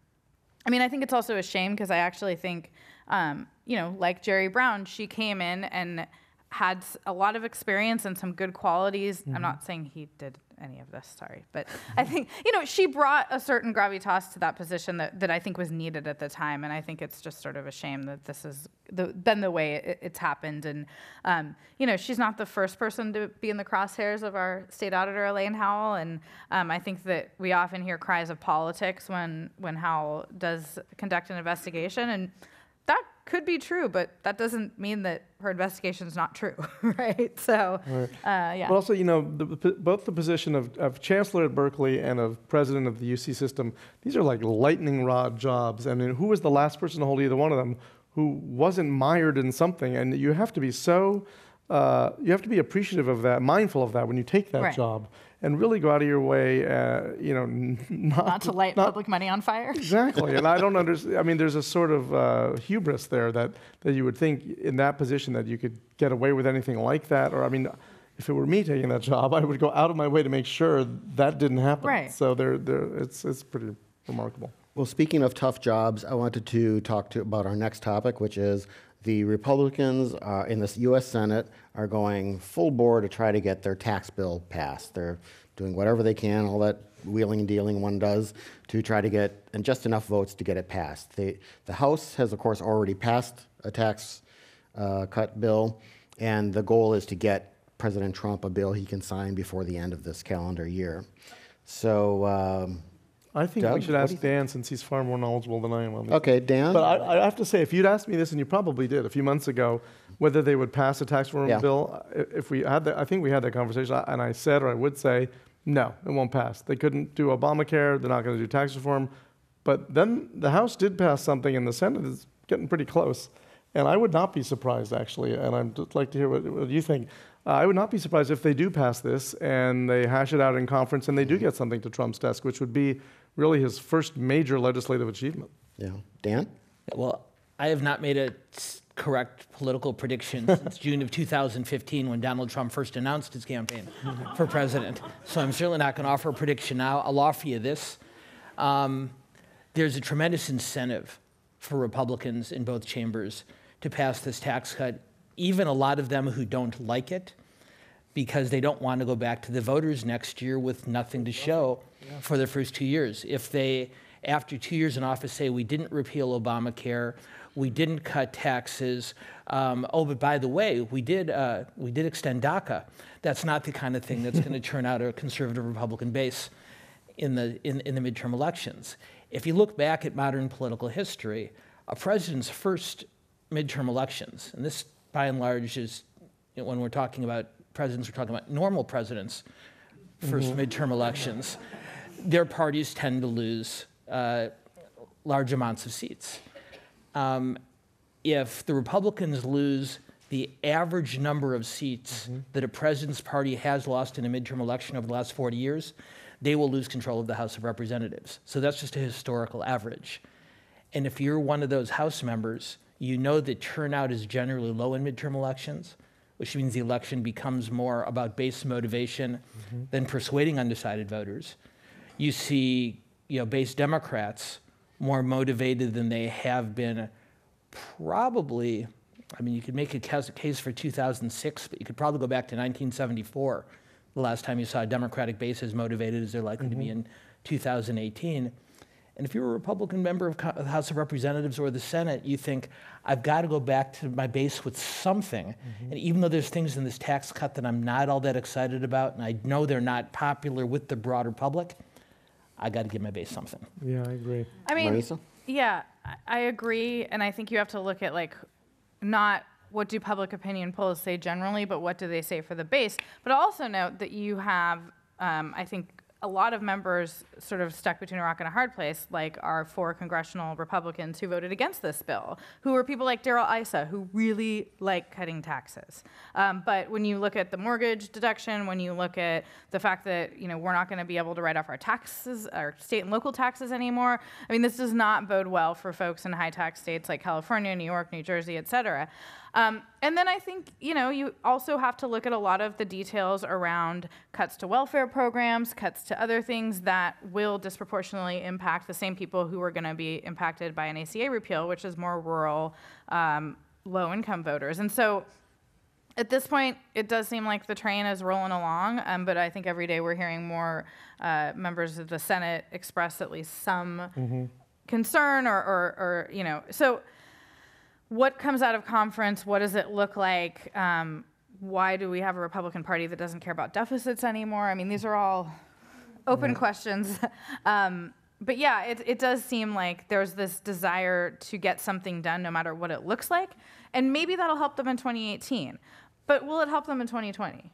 [SPEAKER 3] I think it's also a shame because I actually think, like Jerry Brown, she came in and had a lot of experience and some good qualities. I'm not saying he did any of this, sorry. But I think, she brought a certain gravitas to that position that I think was needed at the time. And I think it's just sort of a shame that this is been the way it's happened. And, she's not the first person to be in the crosshairs of our state auditor, Elaine Howell. And I think that we often hear cries of politics when Howell does conduct an investigation. And that could be true, but that doesn't mean that her investigation is not true, right? So, yeah.
[SPEAKER 2] But also, both the position of chancellor at Berkeley and of president of the UC system, these are like lightning rod jobs. I mean, who was the last person to hold either one of them who wasn't mired in something? And you have to be you have to be appreciative of that, mindful of that when you take that job, and really go out of your way,
[SPEAKER 3] not to light public money on fire.
[SPEAKER 2] Exactly, and I don't understand. I mean, there's a sort of hubris there that you would think in that position that you could get away with anything like that. Or, if it were me taking that job, I would go out of my way to make sure that didn't happen.
[SPEAKER 3] Right.
[SPEAKER 2] So it's pretty remarkable.
[SPEAKER 1] Well, speaking of tough jobs, I wanted to talk about our next topic, which is the Republicans in the U.S. Senate are going full bore to try to get their tax bill passed. They're doing whatever they can, all that wheeling and dealing one does, to try to get and just enough votes to get it passed. The House has, of course, already passed a tax cut bill, and the goal is to get President Trump a bill he can sign before the end of this calendar year. So,
[SPEAKER 2] I think
[SPEAKER 1] Doug,
[SPEAKER 2] we should
[SPEAKER 1] what do
[SPEAKER 2] ask
[SPEAKER 1] you think?
[SPEAKER 2] Dan, since he's far more knowledgeable than I am on this.
[SPEAKER 1] Okay, Dan?
[SPEAKER 2] But I have to say, if you'd asked me this, and you probably did a few months ago, whether they would pass a tax reform bill, if we had that, I think we had that conversation, and I said, or I would say, no, it won't pass. They couldn't do Obamacare. They're not going to do tax reform. But then the House did pass something, and the Senate is getting pretty close. And I would not be surprised, actually, and I'd just like to hear what you think. I would not be surprised if they do pass this, and they hash it out in conference, and they do get something to Trump's desk, which would be really his first major legislative achievement.
[SPEAKER 1] Yeah. Dan?
[SPEAKER 4] Well, I have not made a correct political prediction since June of 2015 when Donald Trump first announced his campaign for president. So I'm certainly not going to offer a prediction now. I'll offer you this. There's a tremendous incentive for Republicans in both chambers to pass this tax cut, even a lot of them who don't like it, because they don't want to go back to the voters next year with nothing to show for their first 2 years. If they, after 2 years in office, say, we didn't repeal Obamacare, we didn't cut taxes, but by the way, we did extend DACA. That's not the kind of thing that's going to turn out a conservative Republican base in the midterm elections. If you look back at modern political history, a president's first midterm elections, and this by and large is, when we're talking about presidents, we're talking about normal presidents' first midterm elections, their parties tend to lose large amounts of seats. If the Republicans lose the average number of seats that a president's party has lost in a midterm election over the last 40 years, they will lose control of the House of Representatives. So that's just a historical average. And if you're one of those House members, you know that turnout is generally low in midterm elections, which means the election becomes more about base motivation than persuading undecided voters. You see, base Democrats more motivated than they have been probably. I mean, you could make a case for 2006, but you could probably go back to 1974, the last time you saw a Democratic base as motivated as they're likely to be in 2018. And if you're a Republican member of the House of Representatives or the Senate, you think, I've got to go back to my base with something. And even though there's things in this tax cut that I'm not all that excited about, and I know they're not popular with the broader public, I got to give my base something.
[SPEAKER 2] Yeah, I agree.
[SPEAKER 3] I mean,
[SPEAKER 1] Marisa?
[SPEAKER 3] yeah, I agree, and I think you have to look at not what do public opinion polls say generally, but what do they say for the base. But I'll also note that you have, I think, a lot of members sort of stuck between a rock and a hard place, like our 4 congressional Republicans who voted against this bill, who are people like Darrell Issa, who really like cutting taxes. But when you look at the mortgage deduction, when you look at the fact that we're not going to be able to write off our taxes, our state and local taxes anymore, I mean, this does not bode well for folks in high tax states like California, New York, New Jersey, et cetera. And then I think, you also have to look at a lot of the details around cuts to welfare programs, cuts to other things that will disproportionately impact the same people who are going to be impacted by an ACA repeal, which is more rural, low-income voters. And so at this point, it does seem like the train is rolling along, but I think every day we're hearing more members of the Senate express at least some concern or. So what comes out of conference? What does it look like? Why do we have a Republican Party that doesn't care about deficits anymore? I mean, these are all open questions. But yeah, it does seem like there's this desire to get something done no matter what it looks like. And maybe that'll help them in 2018. But will it help them in 2020?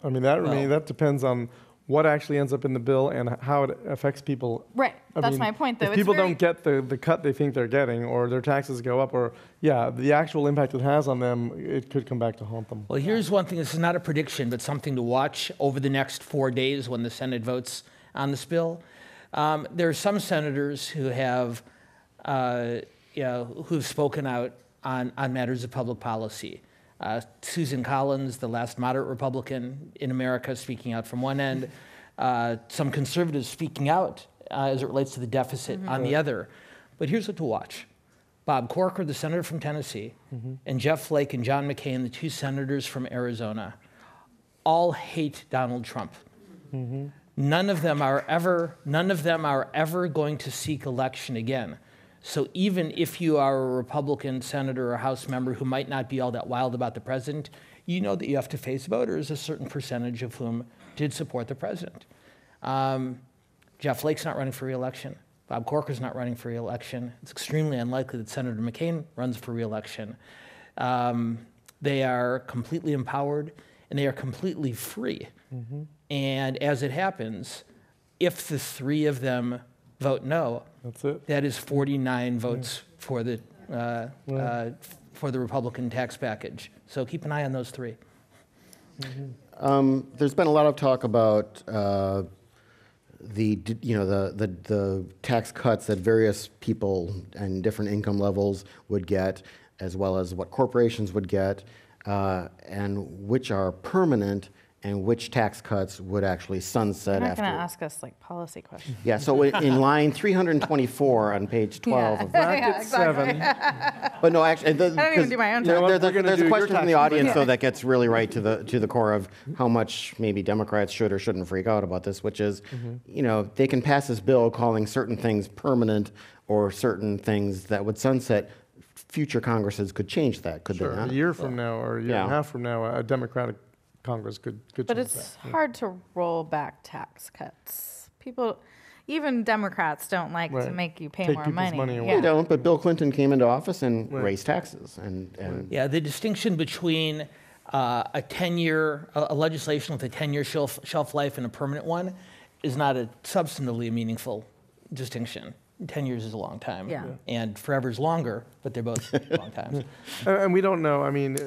[SPEAKER 2] I mean, that depends on what actually ends up in the bill and how it affects people.
[SPEAKER 3] Right.
[SPEAKER 2] I
[SPEAKER 3] That's
[SPEAKER 2] mean,
[SPEAKER 3] my point, though.
[SPEAKER 2] If people don't get the cut they think they're getting, or their taxes go up, or the actual impact it has on them, it could come back to haunt them.
[SPEAKER 4] Well, here's one thing. This is not a prediction, but something to watch over the next 4 days when the Senate votes on this bill. There are some senators who have, who've spoken out on matters of public policy. Susan Collins, the last moderate Republican in America, speaking out from one end. Some conservatives speaking out as it relates to the deficit on the other. But here's what to watch. Bob Corker, the senator from Tennessee, and Jeff Flake and John McCain, the 2 senators from Arizona, all hate Donald Trump. None of them are ever going to seek election again. So even if you are a Republican senator or House member who might not be all that wild about the president, you know that you have to face voters, a certain percentage of whom did support the president. Jeff Flake's not running for re-election. Bob Corker's not running for re-election. It's extremely unlikely that Senator McCain runs for re-election. They are completely empowered and they are completely free. And as it happens, if the 3 of them vote no,
[SPEAKER 2] That's it.
[SPEAKER 4] that is 49 votes for the Republican tax package. So keep an eye on those 3.
[SPEAKER 1] There's been a lot of talk about the tax cuts that various people and different income levels would get, as well as what corporations would get, and which are permanent and which tax cuts would actually sunset
[SPEAKER 3] You're not
[SPEAKER 1] after.
[SPEAKER 3] going to ask us questions.
[SPEAKER 1] Yeah, so in line 324 on page 12 of
[SPEAKER 2] Bracket 7.
[SPEAKER 1] But no, actually,
[SPEAKER 3] I didn't even do my own job.
[SPEAKER 2] We're gonna
[SPEAKER 1] there's
[SPEAKER 2] do
[SPEAKER 1] a
[SPEAKER 2] your
[SPEAKER 1] question from the
[SPEAKER 2] tax
[SPEAKER 1] audience, though, that gets really right to the core of how much maybe Democrats should or shouldn't freak out about this, which is, they can pass this bill calling certain things permanent or certain things that would sunset. Future Congresses could change that, could they
[SPEAKER 2] A
[SPEAKER 1] not?
[SPEAKER 2] year from now or a year and a half from now, a Democratic Congress could
[SPEAKER 3] But
[SPEAKER 2] change
[SPEAKER 3] it's
[SPEAKER 2] that.
[SPEAKER 3] hard to roll back tax cuts. People, even Democrats don't like to
[SPEAKER 2] Right.
[SPEAKER 3] make you pay
[SPEAKER 2] Take
[SPEAKER 3] more
[SPEAKER 2] people's
[SPEAKER 3] money.
[SPEAKER 2] money away.
[SPEAKER 1] They
[SPEAKER 3] Yeah.
[SPEAKER 1] don't, but Bill Clinton came into office and raised taxes. And
[SPEAKER 4] Yeah, the distinction between a 10-year, a legislation with a 10-year shelf life and a permanent one is not a substantively meaningful distinction. 10 years is a long time.
[SPEAKER 3] Yeah.
[SPEAKER 4] And forever is longer, but they're both long times.
[SPEAKER 2] And we don't know. I mean,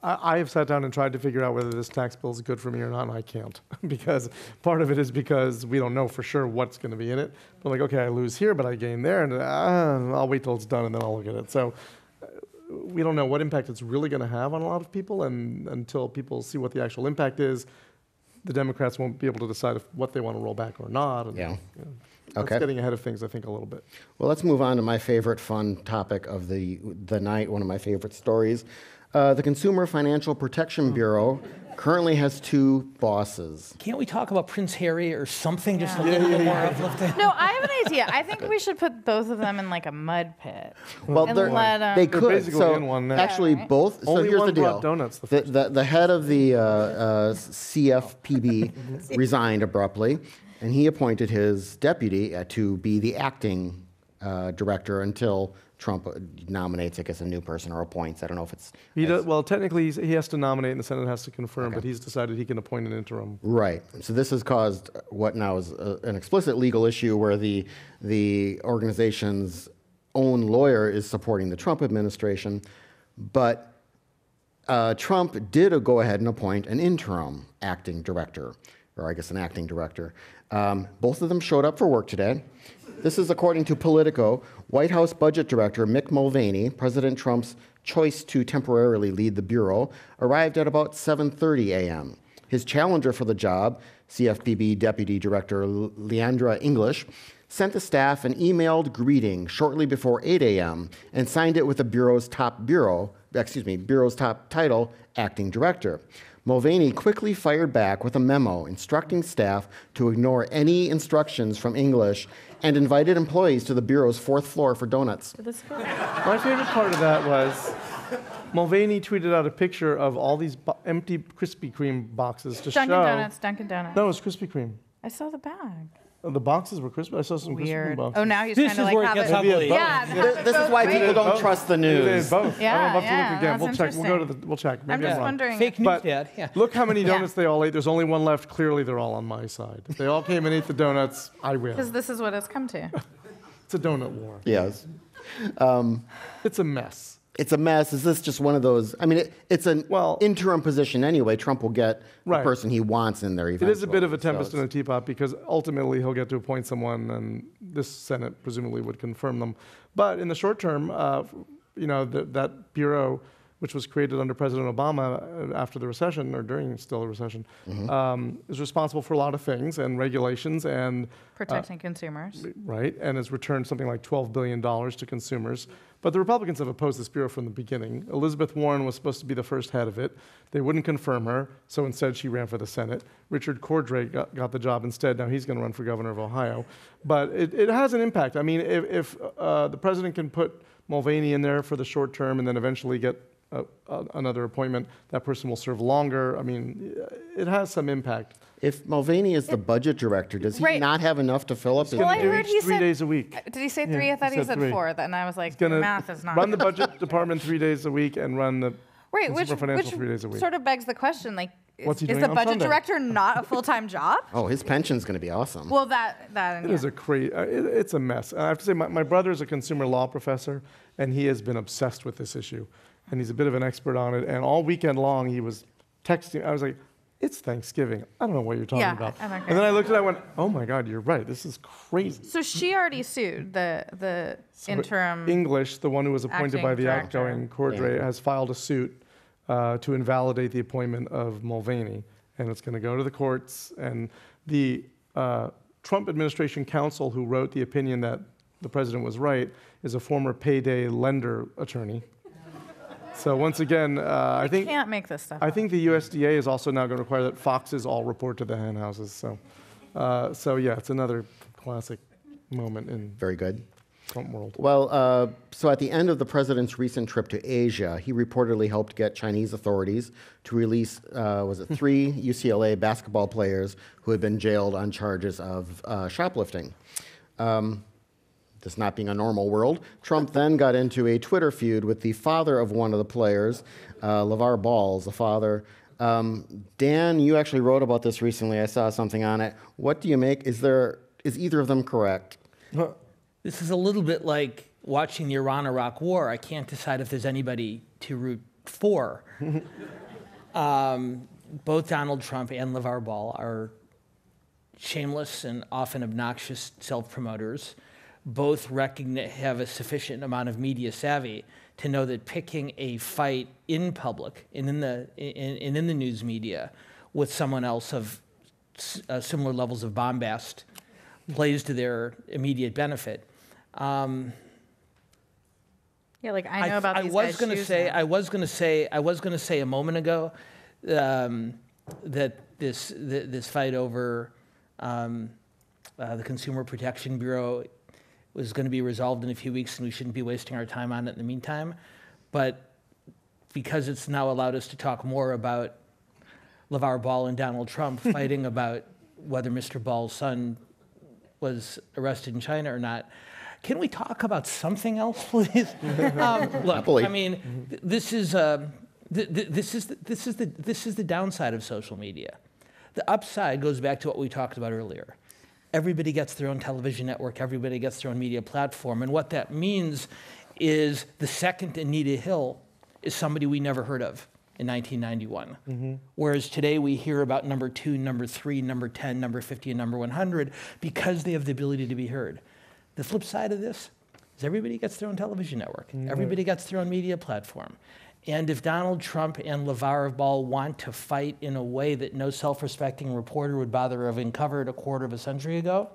[SPEAKER 2] I have sat down and tried to figure out whether this tax bill is good for me or not, and I can't. Because part of it is because we don't know for sure what's going to be in it. But like, okay, I lose here, but I gain there, and I'll wait till it's done, and then I'll look at it. So we don't know what impact it's really going to have on a lot of people, and until people see what the actual impact is, the Democrats won't be able to decide what they want to roll back or not. And,
[SPEAKER 1] Yeah.
[SPEAKER 2] that's
[SPEAKER 1] Okay.
[SPEAKER 2] getting ahead of things, I think, a little bit.
[SPEAKER 1] Well, let's move on to my favorite fun topic of the night, one of my favorite stories. The Consumer Financial Protection Bureau currently has 2 bosses.
[SPEAKER 4] Can't we talk about Prince Harry or something just a
[SPEAKER 3] Yeah.
[SPEAKER 4] little bit more uplifting?
[SPEAKER 3] No, I have an idea. I think we should put both of them in like a mud pit.
[SPEAKER 1] Well,
[SPEAKER 3] And
[SPEAKER 1] they're-
[SPEAKER 3] let 'em-
[SPEAKER 1] they
[SPEAKER 3] They're
[SPEAKER 1] could.
[SPEAKER 2] basically
[SPEAKER 1] So
[SPEAKER 2] in one now.
[SPEAKER 1] actually,
[SPEAKER 3] Yeah, right.
[SPEAKER 1] both. So
[SPEAKER 2] Only
[SPEAKER 1] here's
[SPEAKER 2] one
[SPEAKER 1] the deal.
[SPEAKER 2] brought donuts the first
[SPEAKER 1] The head of the CFPB resigned abruptly, and he appointed his deputy to be the acting director until Trump nominates, I guess, a new person or appoints. I don't know if it's
[SPEAKER 2] He does, well, technically, he has to nominate and the Senate has to confirm, but he's decided he can appoint an interim.
[SPEAKER 1] right. So this has caused what now is an explicit legal issue where the organization's own lawyer is supporting the Trump administration, but Trump did go ahead and appoint an interim acting director, or I guess an acting director. Both of them showed up for work today. This is according to Politico. White House Budget Director Mick Mulvaney, President Trump's choice to temporarily lead the bureau, arrived at about 7:30 a.m. His challenger for the job, CFPB Deputy Director Leandra English, sent the staff an emailed greeting shortly before 8 a.m. and signed it with the bureau's top title, Acting Director. Mulvaney quickly fired back with a memo instructing staff to ignore any instructions from English and invited employees to the bureau's 4th floor for donuts.
[SPEAKER 2] My favorite part of that was Mulvaney tweeted out a picture of all these empty Krispy Kreme boxes to
[SPEAKER 3] Dunkin'
[SPEAKER 2] show.
[SPEAKER 3] Donuts, Dunkin' Donuts.
[SPEAKER 2] No, it was Krispy Kreme.
[SPEAKER 3] I saw the bag.
[SPEAKER 2] Oh, the boxes were Krispy. I saw some Krispy Kreme
[SPEAKER 3] Weird.
[SPEAKER 2] boxes.
[SPEAKER 3] Oh, now he's
[SPEAKER 4] This
[SPEAKER 3] trying to
[SPEAKER 4] is where it
[SPEAKER 3] like
[SPEAKER 4] gets
[SPEAKER 3] have it.
[SPEAKER 4] ugly.
[SPEAKER 3] Yeah,
[SPEAKER 1] This is why people don't trust the
[SPEAKER 2] Maybe they had
[SPEAKER 1] news.
[SPEAKER 2] both.
[SPEAKER 3] Yeah,
[SPEAKER 2] We'll have to
[SPEAKER 3] yeah,
[SPEAKER 2] look again.
[SPEAKER 3] that's
[SPEAKER 2] We'll check. We'll go to
[SPEAKER 3] interesting.
[SPEAKER 2] the. We'll check.
[SPEAKER 3] I'm
[SPEAKER 2] Maybe
[SPEAKER 3] just
[SPEAKER 2] wrong.
[SPEAKER 3] wondering.
[SPEAKER 4] Fake news,
[SPEAKER 2] But
[SPEAKER 4] Dad. Yeah.
[SPEAKER 2] look how many donuts they all ate. There's only one left. Clearly, they're all on my side. If they all came and ate the donuts, I win.
[SPEAKER 3] Because this is what it's come to.
[SPEAKER 2] It's a donut war.
[SPEAKER 1] Yes.
[SPEAKER 2] It's a mess.
[SPEAKER 1] It's a mess. Is this just one of those? I mean, it's an
[SPEAKER 2] Well-
[SPEAKER 1] interim position anyway. Trump will get the
[SPEAKER 2] Right.
[SPEAKER 1] person he wants in there
[SPEAKER 2] It
[SPEAKER 1] eventually.
[SPEAKER 2] is a bit of a
[SPEAKER 1] So
[SPEAKER 2] tempest in
[SPEAKER 1] it's-
[SPEAKER 2] a teapot because ultimately he'll get to appoint someone, and this Senate presumably would confirm them. But in the short term, that bureau, which was created under President Obama after the recession or during still the recession, is responsible for a lot of things and regulations and
[SPEAKER 3] Protecting consumers.
[SPEAKER 2] right, and has returned something like $12 billion to consumers. But the Republicans have opposed this bureau from the beginning. Elizabeth Warren was supposed to be the first head of it. They wouldn't confirm her, so instead she ran for the Senate. Richard Cordray got the job instead. Now he's going to run for governor of Ohio. But it has an impact. I mean, if the president can put Mulvaney in there for the short term and then eventually get another appointment, that person will serve longer. I mean, it has some impact.
[SPEAKER 1] If Mulvaney is the budget director, does he
[SPEAKER 3] Right.
[SPEAKER 1] not have enough to fill up his?
[SPEAKER 3] Well, I
[SPEAKER 2] Do
[SPEAKER 3] heard
[SPEAKER 2] each
[SPEAKER 3] he
[SPEAKER 2] 3
[SPEAKER 3] said-
[SPEAKER 2] days a week.
[SPEAKER 3] Did he say
[SPEAKER 2] Yeah,
[SPEAKER 3] 3? I thought
[SPEAKER 2] he
[SPEAKER 3] he
[SPEAKER 2] said
[SPEAKER 3] said
[SPEAKER 2] 3.
[SPEAKER 3] 4. And I was like,
[SPEAKER 2] Gonna
[SPEAKER 3] math is not.
[SPEAKER 2] run the budget department 3 days a week and run the
[SPEAKER 3] Right,
[SPEAKER 2] consumer
[SPEAKER 3] which
[SPEAKER 2] financial 3 days a week.
[SPEAKER 3] sort of begs the question, like,
[SPEAKER 2] What's he
[SPEAKER 3] is
[SPEAKER 2] doing
[SPEAKER 3] the
[SPEAKER 2] on
[SPEAKER 3] budget
[SPEAKER 2] Sunday?
[SPEAKER 3] director not a full-time job?
[SPEAKER 1] Oh, his pension's going to be awesome.
[SPEAKER 3] Well, that
[SPEAKER 2] It is a crazy. It's a mess. I have to say, my brother is a consumer law professor, and he has been obsessed with this issue, and he's a bit of an expert on it. And all weekend long, he was texting. I was like, "It's Thanksgiving. I don't know what you're talking
[SPEAKER 3] Yeah,
[SPEAKER 2] about."
[SPEAKER 3] I don't
[SPEAKER 2] And then I looked at it, I went, "Oh my God, you're right. This is crazy."
[SPEAKER 3] So she already sued the interim.
[SPEAKER 2] English, the one who was appointed
[SPEAKER 3] acting
[SPEAKER 2] by the
[SPEAKER 3] director.
[SPEAKER 2] outgoing Cordray, has filed a suit to invalidate the appointment of Mulvaney, and it's going to go to the courts. And the Trump administration counsel who wrote the opinion that the president was right is a former payday lender attorney. So once again, I think
[SPEAKER 3] Can't make this stuff.
[SPEAKER 2] I think the USDA is also now going to require that foxes all report to the hen houses. So yeah, it's another classic moment in
[SPEAKER 1] Very good.
[SPEAKER 2] Trump world.
[SPEAKER 1] Well, so at the end of the president's recent trip to Asia, he reportedly helped get Chinese authorities to release, 3 UCLA basketball players who had been jailed on charges of shoplifting. This not being a normal world, Trump then got into a Twitter feud with the father of one of the players, LeVar Ball, the father. Dan, you actually wrote about this recently. I saw something on it. What do you make? Is either of them correct?
[SPEAKER 4] This is a little bit like watching the Iran-Iraq war. I can't decide if there's anybody to root for. Both Donald Trump and LeVar Ball are shameless and often obnoxious self-promoters. both have a sufficient amount of media savvy to know that picking a fight in public and in the news media with someone else of similar levels of bombast plays to their immediate benefit.
[SPEAKER 3] Yeah, like I know about these guys' shoes now.
[SPEAKER 4] I was going to say a moment ago that this fight over the Consumer Protection Bureau was going to be resolved in a few weeks, and we shouldn't be wasting our time on it in the meantime. But because it's now allowed us to talk more about LeVar Ball and Donald Trump fighting about whether Mr. Ball's son was arrested in China or not, can we talk about something else, please? Look, I mean, this is the downside of social media. The upside goes back to what we talked about earlier. Everybody gets their own television network. Everybody gets their own media platform. And what that means is the second Anita Hill is somebody we never heard of in 1991. Mm-hmm. Whereas today we hear about number 2, number 3, number 10, number 50, and number 100 because they have the ability to be heard. The flip side of this is everybody gets their own television network. Mm-hmm. Everybody gets their own media platform. And if Donald Trump and LeVar Ball want to fight in a way that no self-respecting reporter would bother having covered a quarter of a century ago,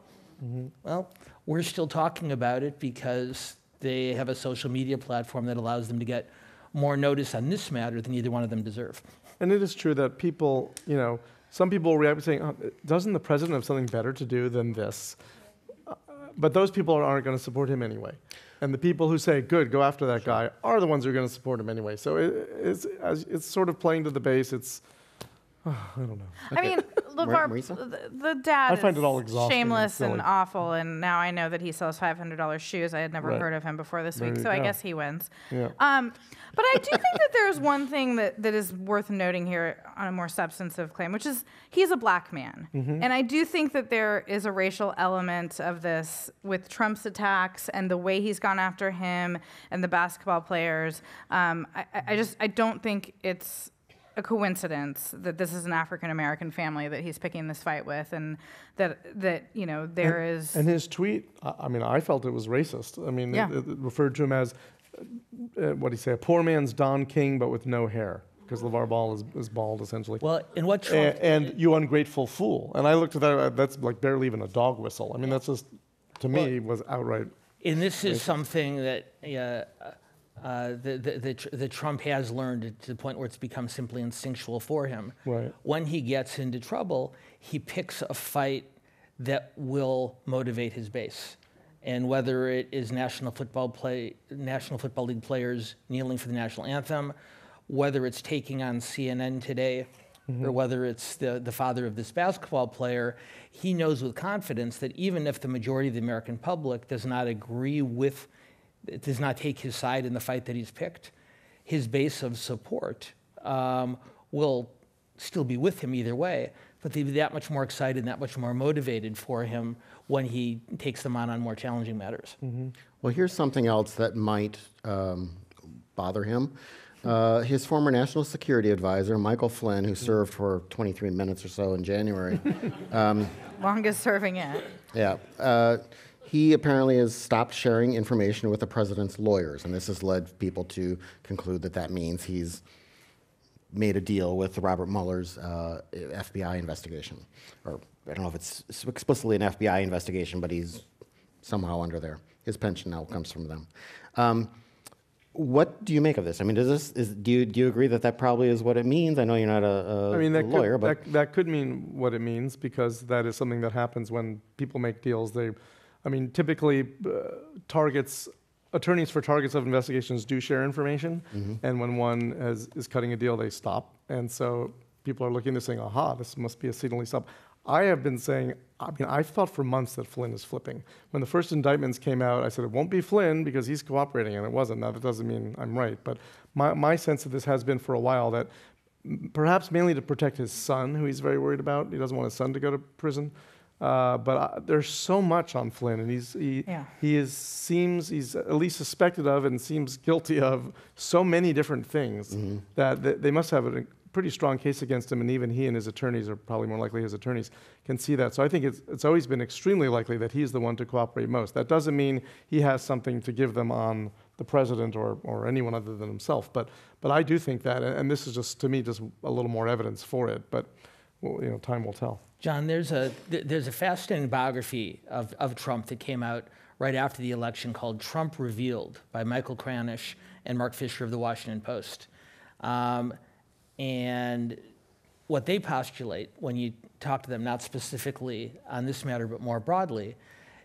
[SPEAKER 4] well, we're still talking about it because they have a social media platform that allows them to get more notice on this matter than either one of them deserve.
[SPEAKER 2] And it is true that people, some people react by saying, doesn't the president have something better to do than this? But those people aren't going to support him anyway. And the people who say, good, go after that guy, are the ones who are going to support him anyway. So it's sort of playing to the base. I don't know.
[SPEAKER 3] I mean, LeVar, the dad
[SPEAKER 2] I find it all
[SPEAKER 3] is
[SPEAKER 2] exhausting
[SPEAKER 3] shameless
[SPEAKER 2] and
[SPEAKER 3] and awful, and now I know that he sells $500 shoes. I had never heard of him before this week, so I guess he wins.
[SPEAKER 2] Yeah.
[SPEAKER 3] But I do think that there's one thing that is worth noting here on a more substantive claim, which is he's a black man. Mm-hmm. And I do think that there is a racial element of this with Trump's attacks and the way he's gone after him and the basketball players. I don't think it's a coincidence that this is an African-American family that he's picking this fight with, and that there is...
[SPEAKER 2] And his tweet, I felt it was racist. It referred to him as, what do you say, a poor man's Don King, but with no hair, because LeVar Ball is bald, essentially.
[SPEAKER 4] Well, and what Trump...
[SPEAKER 2] And you ungrateful fool. And I looked at that, that's like barely even a dog whistle. That's just, to me, was outright...
[SPEAKER 4] And this is something that... that Trump has learned to the point where it's become simply instinctual for him.
[SPEAKER 2] Right.
[SPEAKER 4] When he gets into trouble, he picks a fight that will motivate his base. And whether it is National Football League players kneeling for the national anthem, whether it's taking on CNN today, or whether it's the father of this basketball player, he knows with confidence that even if the majority of the American public does not agree with, does not take his side in the fight that he's picked, his base of support will still be with him either way, but they'll be that much more excited and that much more motivated for him when he takes them on more challenging matters.
[SPEAKER 1] Mm-hmm. Well, here's something else that might bother him. His former national security advisor, Michael Flynn, who served for 23 minutes or so in January.
[SPEAKER 3] Longest serving yet.
[SPEAKER 1] Yeah. He apparently has stopped sharing information with the president's lawyers, and this has led people to conclude that means he's made a deal with Robert Mueller's FBI investigation. Or I don't know if it's explicitly an FBI investigation, but he's somehow under there. His pension now comes from them. What do you make of this? Do you agree that probably is what it means? I know you're not a lawyer, but
[SPEAKER 2] that could mean what it means, because that is something that happens when people make deals. Typically, attorneys for targets of investigations do share information, and when one is cutting a deal, they stop. And so people are looking to saying, aha, this must be a signal stop. I have been saying, I've thought for months that Flynn is flipping. When the first indictments came out, I said it won't be Flynn because he's cooperating, and it wasn't. Now, that doesn't mean I'm right, but my sense of this has been for a while that perhaps mainly to protect his son, who he's very worried about. He doesn't want his son to go to prison. But there's so much on Flynn, and seems he's at least suspected of and seems guilty of so many different things that they must have a pretty strong case against him, and even he and his attorneys, or probably more likely his attorneys, can see that. So I think it's always been extremely likely that he's the one to cooperate most. That doesn't mean he has something to give them on the president or anyone other than himself. But I do think that, and this is just, to me, just a little more evidence for it. But well, time will tell.
[SPEAKER 4] John, there's a fascinating biography of Trump that came out right after the election called Trump Revealed by Michael Kranish and Mark Fisher of the Washington Post. And what they postulate when you talk to them, not specifically on this matter, but more broadly,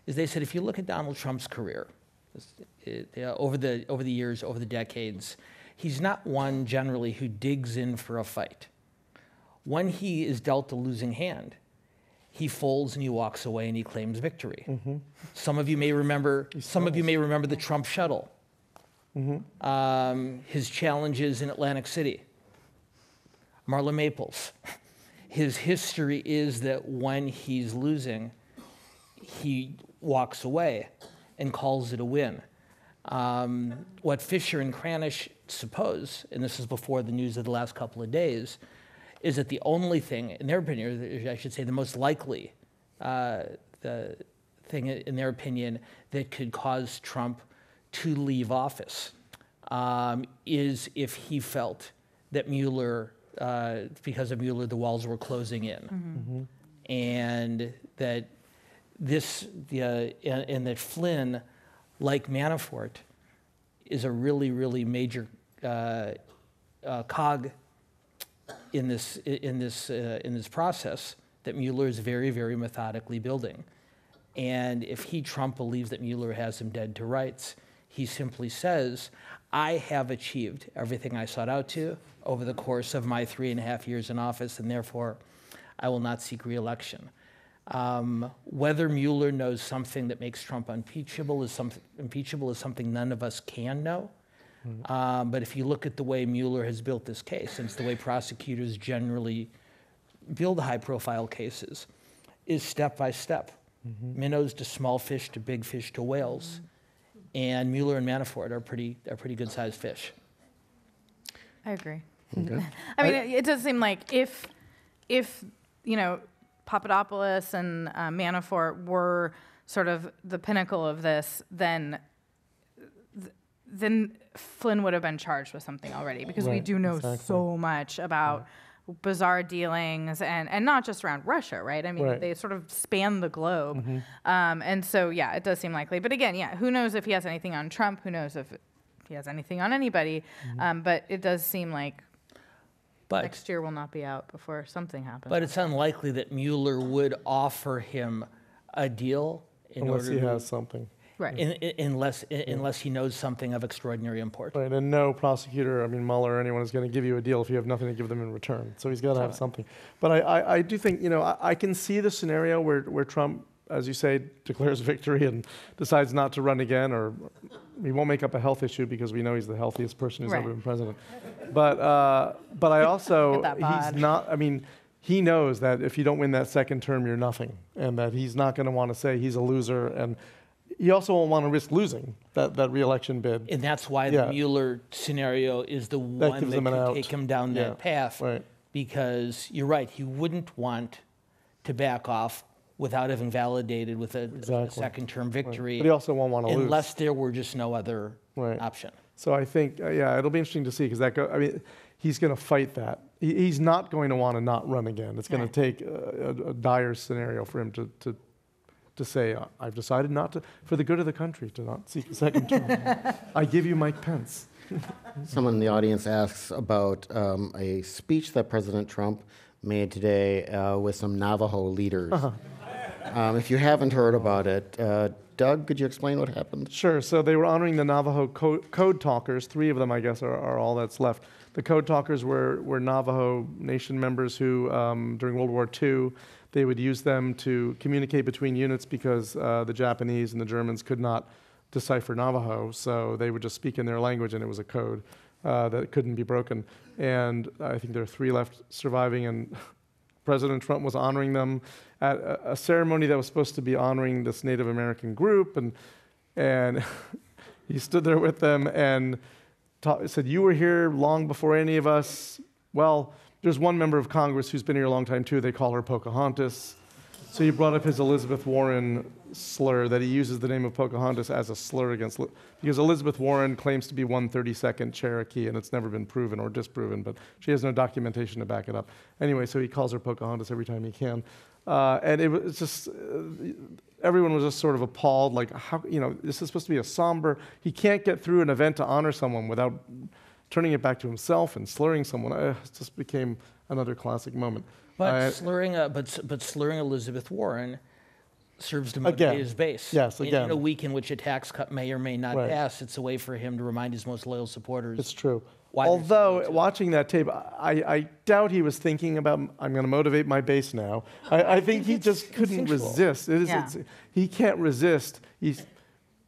[SPEAKER 4] is they said if you look at Donald Trump's career over the years, over the decades, he's not one generally who digs in for a fight. When he is dealt a losing hand, he folds and he walks away and he claims victory. Mm-hmm. Some of you may remember the Trump shuttle. Mm-hmm. His challenges in Atlantic City. Marla Maples. His history is that when he's losing, he walks away and calls it a win. What Fisher and Kranish suppose, and this is before the news of the last couple of days, is that the only thing, in their opinion, or I should say the most likely the thing in their opinion that could cause Trump to leave office is if he felt that Mueller, because of Mueller, the walls were closing in. Mm-hmm. And that and that Flynn, like Manafort, is a really, really major cog in this process that Mueller is very, very methodically building. And if Trump believes that Mueller has him dead to rights, he simply says, I have achieved everything I sought out to over the course of my 3.5 years in office, and therefore I will not seek re-election. Whether Mueller knows something that makes Trump impeachable is something none of us can know. Mm-hmm. But if you look at the way Mueller has built this case, and it's the way prosecutors generally build high-profile cases, is step by step. Mm-hmm. Minnows to small fish to big fish to whales. Mm-hmm. And Mueller and Manafort are pretty good-sized fish.
[SPEAKER 3] I agree.
[SPEAKER 1] Okay.
[SPEAKER 3] I mean, it does seem like if Papadopoulos and Manafort were sort of the pinnacle of this, then Flynn would have been charged with something already, because we do know so much about bizarre dealings and not just around Russia, right? I mean, they sort of span the globe. Mm-hmm. And so, yeah, it does seem likely. But again, who knows if he has anything on Trump? Who knows if he has anything on anybody? Mm-hmm. But it does seem like next year will not be out before something happens.
[SPEAKER 4] But it's unlikely that Mueller would offer him a deal
[SPEAKER 2] unless he has something.
[SPEAKER 3] Right.
[SPEAKER 4] Unless he knows something of extraordinary import.
[SPEAKER 2] Right, and no prosecutor, Mueller or anyone is going to give you a deal if you have nothing to give them in return. So he's got to have something. But I do think, I can see the scenario where Trump, as you say, declares victory and decides not to run again, or he won't make up a health issue because we know he's the healthiest person who's ever been president. But I also, he's not, he knows that if you don't win that second term, you're nothing, and that he's not going to want to say he's a loser, and he also won't want to risk losing that re-election bid.
[SPEAKER 4] And that's why the Mueller scenario is the one that can take him down that path. Right. Because you're right, he wouldn't want to back off without having validated with a second-term victory.
[SPEAKER 2] Right. But he also won't want to lose.
[SPEAKER 4] Unless there were just no other option.
[SPEAKER 2] So I think, it'll be interesting to see, because he's going to fight that. He's not going to want to not run again. It's going to take a dire scenario for him to say, I've decided not to, for the good of the country, to not seek a second term. I give you Mike Pence.
[SPEAKER 1] Someone in the audience asks about a speech that President Trump made today with some Navajo leaders. Uh-huh. If you haven't heard about it, Doug, could you explain what happened?
[SPEAKER 2] Sure. So they were honoring the Navajo code talkers. 3 of them, I guess, are all that's left. The code talkers were Navajo Nation members who, during World War II, they would use them to communicate between units because the Japanese and the Germans could not decipher Navajo, so they would just speak in their language, and it was a code that couldn't be broken. And I think there are 3 left surviving, and President Trump was honoring them at a ceremony that was supposed to be honoring this Native American group, and he stood there with them and said, "You were here long before any of us. Well, there's one member of Congress who's been here a long time too. They call her Pocahontas. So he brought up his Elizabeth Warren slur, that he uses the name of Pocahontas as a slur against, because Elizabeth Warren claims to be 1/32nd Cherokee, and it's never been proven or disproven, but she has no documentation to back it up. Anyway, so he calls her Pocahontas every time he can. And it was just, everyone was just sort of appalled, like, how, this is supposed to be a somber, he can't get through an event to honor someone without turning it back to himself and slurring someone. It just became another classic moment.
[SPEAKER 4] But slurring Elizabeth Warren serves to motivate his base.
[SPEAKER 2] Yes, again.
[SPEAKER 4] In a week in which a tax cut may or may not
[SPEAKER 2] Right.
[SPEAKER 4] pass, it's a way for him to remind his most loyal supporters.
[SPEAKER 2] It's true.
[SPEAKER 4] why they're
[SPEAKER 2] Although,
[SPEAKER 4] saying it.
[SPEAKER 2] watching that tape, I doubt he was thinking about, I'm going to motivate my base now. I think he just couldn't
[SPEAKER 4] instinctual.
[SPEAKER 2] resist.
[SPEAKER 3] Yeah.
[SPEAKER 2] He can't resist. He's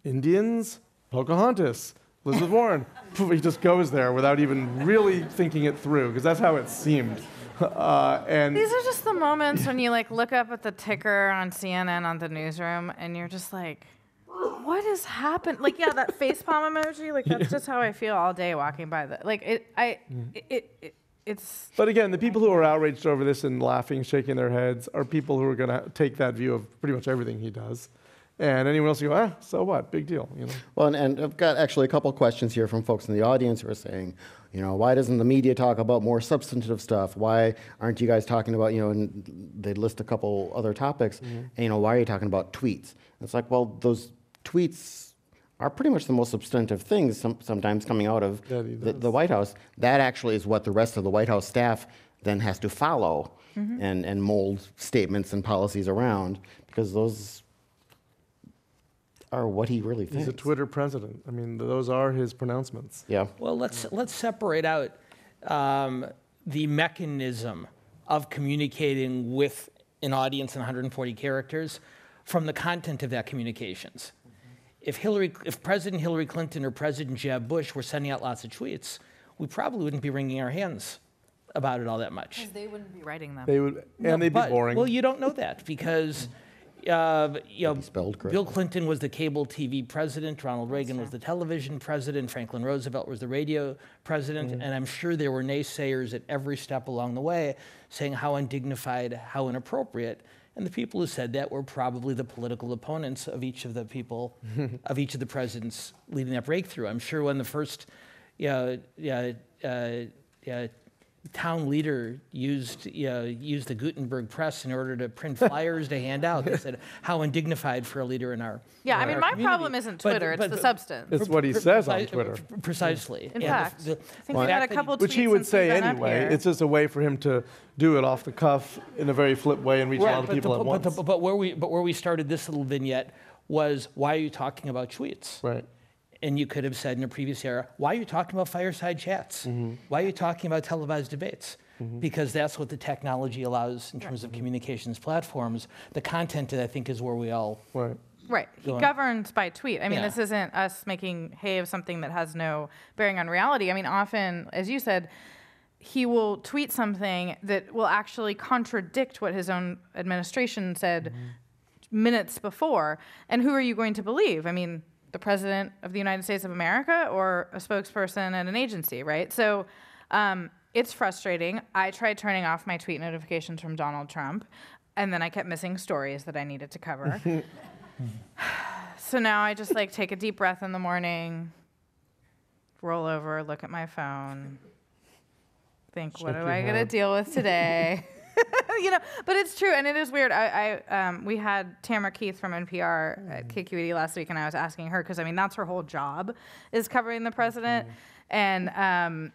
[SPEAKER 2] Indians, Pocahontas, Elizabeth Warren. He just goes there without even really thinking it through, because that's how it seemed. And
[SPEAKER 3] These are just the moments when you like look up at the ticker on CNN on the newsroom and you're just like, what has happened? Like, yeah, that facepalm emoji, like that's just how I feel all day walking by the, like it's,
[SPEAKER 2] But again, the people who are outraged over this and laughing, shaking their heads, are people who are going to take that view of pretty much everything he does. And anyone else, you go, so what? Big deal,
[SPEAKER 1] Well, and I've got actually a couple questions here from folks in the audience who are saying, why doesn't the media talk about more substantive stuff? Why aren't you guys talking about, and they list a couple other topics, and, why are you talking about tweets? And it's like, well, those tweets are pretty much the most substantive things sometimes coming out of the White House. That actually is what the rest of the White House staff then has to follow and mold statements and policies around, because those are what he really thinks.
[SPEAKER 2] He's a Twitter president. I mean, those are his pronouncements.
[SPEAKER 1] Yeah.
[SPEAKER 4] Well, let's separate out the mechanism of communicating with an audience in 140 characters from the content of that communications. If President Hillary Clinton or President Jeb Bush were sending out lots of tweets, we probably wouldn't be wringing our hands about it all that much.
[SPEAKER 3] because they wouldn't be writing them.
[SPEAKER 2] They would, and they'd be
[SPEAKER 4] But-
[SPEAKER 2] boring.
[SPEAKER 4] Well, you don't know that because
[SPEAKER 1] spelled correctly.
[SPEAKER 4] Bill Clinton was the cable TV president, Ronald Reagan was the television president, Franklin Roosevelt was the radio president, and I'm sure there were naysayers at every step along the way saying how undignified, how inappropriate. And the people who said that were probably the political opponents of each of the people, of each of the presidents leading that breakthrough. I'm sure when the first town leader used the Gutenberg press in order to print flyers to hand out, they said how undignified for a leader in our
[SPEAKER 3] Yeah, I
[SPEAKER 4] in
[SPEAKER 3] mean,
[SPEAKER 4] our
[SPEAKER 3] my
[SPEAKER 4] community.
[SPEAKER 3] problem isn't
[SPEAKER 4] But-
[SPEAKER 3] Twitter, it's
[SPEAKER 4] but-
[SPEAKER 3] the substance.
[SPEAKER 2] It's what he says on
[SPEAKER 4] Precise-
[SPEAKER 2] Twitter.
[SPEAKER 4] Precisely.
[SPEAKER 3] In
[SPEAKER 4] And
[SPEAKER 3] fact,
[SPEAKER 4] the
[SPEAKER 3] I think we
[SPEAKER 4] fact
[SPEAKER 3] had a
[SPEAKER 4] that
[SPEAKER 3] couple tweets
[SPEAKER 2] Which he would
[SPEAKER 3] since we've
[SPEAKER 2] say
[SPEAKER 3] been up
[SPEAKER 2] anyway.
[SPEAKER 3] here.
[SPEAKER 2] It's just a way for him to do it off the cuff in a very flip way and reach a lot of people at once.
[SPEAKER 4] But where we started this little vignette was, why are you talking about tweets?
[SPEAKER 2] Right.
[SPEAKER 4] And you could have said in a previous era, why are you talking about fireside chats? Why are you talking about televised debates? Because that's what the technology allows in terms of communications platforms. The content, I think, is where we all...
[SPEAKER 2] Right.
[SPEAKER 3] Right. He
[SPEAKER 4] Go on.
[SPEAKER 3] governs by tweet. I mean,
[SPEAKER 4] Yeah.
[SPEAKER 3] this isn't us making hay of something that has no bearing on reality. I mean, often, as you said, he will tweet something that will actually contradict what his own administration said minutes before. And who are you going to believe? I mean, the President of the United States of America or a spokesperson at an agency, right? So it's frustrating. I tried turning off my tweet notifications from Donald Trump, and then I kept missing stories that I needed to cover. So now I just like take a deep breath in the morning, roll over, look at my phone, think, what
[SPEAKER 2] Shake
[SPEAKER 3] am
[SPEAKER 2] your
[SPEAKER 3] I going to
[SPEAKER 2] head.
[SPEAKER 3] deal with today? But it's true, and it is weird. We had Tamara Keith from NPR at KQED last week, and I was asking her, because, I mean, that's her whole job, is covering the president. And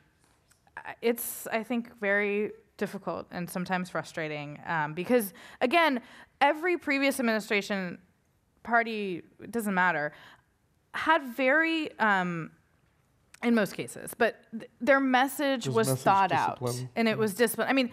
[SPEAKER 3] it's, I think, very difficult and sometimes frustrating because, again, every previous administration, party, it doesn't matter, had very, in most cases, but their message was
[SPEAKER 2] message
[SPEAKER 3] thought out,
[SPEAKER 2] discipline.
[SPEAKER 3] and it was discipline. I mean,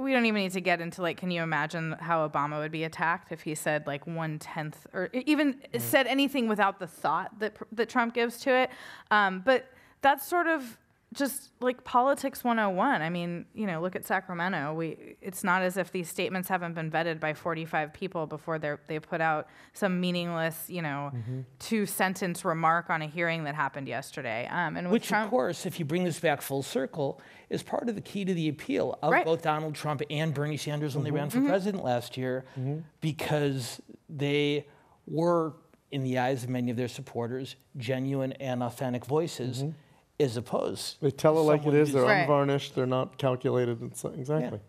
[SPEAKER 3] we don't even need to get into, like, can you imagine how Obama would be attacked if he said, like, 1/10 or even said anything without the thought that Trump gives to it? But that's sort of just like politics 101. I mean, look at Sacramento. It's not as if these statements haven't been vetted by 45 people before they put out some meaningless, 2-sentence remark on a hearing that happened yesterday. And with
[SPEAKER 4] Which,
[SPEAKER 3] Trump,
[SPEAKER 4] of course, if you bring this back full circle, is part of the key to the appeal of
[SPEAKER 3] Right.
[SPEAKER 4] both Donald Trump and Bernie Sanders when they ran for president last year, because they were, in the eyes of many of their supporters, genuine and authentic voices, as opposed.
[SPEAKER 2] They tell it like it
[SPEAKER 4] someone
[SPEAKER 2] is. They're
[SPEAKER 3] Right.
[SPEAKER 2] unvarnished. They're not calculated. Exactly.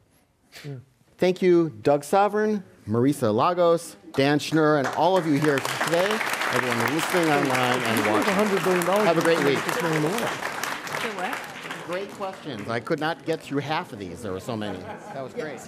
[SPEAKER 1] Thank you, Doug Sovereign, Marisa Lagos, Dan Schnur, and all of you here today, everyone listening online and watching.
[SPEAKER 2] $100 billion.
[SPEAKER 1] Have a great week.
[SPEAKER 2] Richest man in the world.
[SPEAKER 3] Say what?
[SPEAKER 1] Great questions. I could not get through half of these. There were so many. That was great.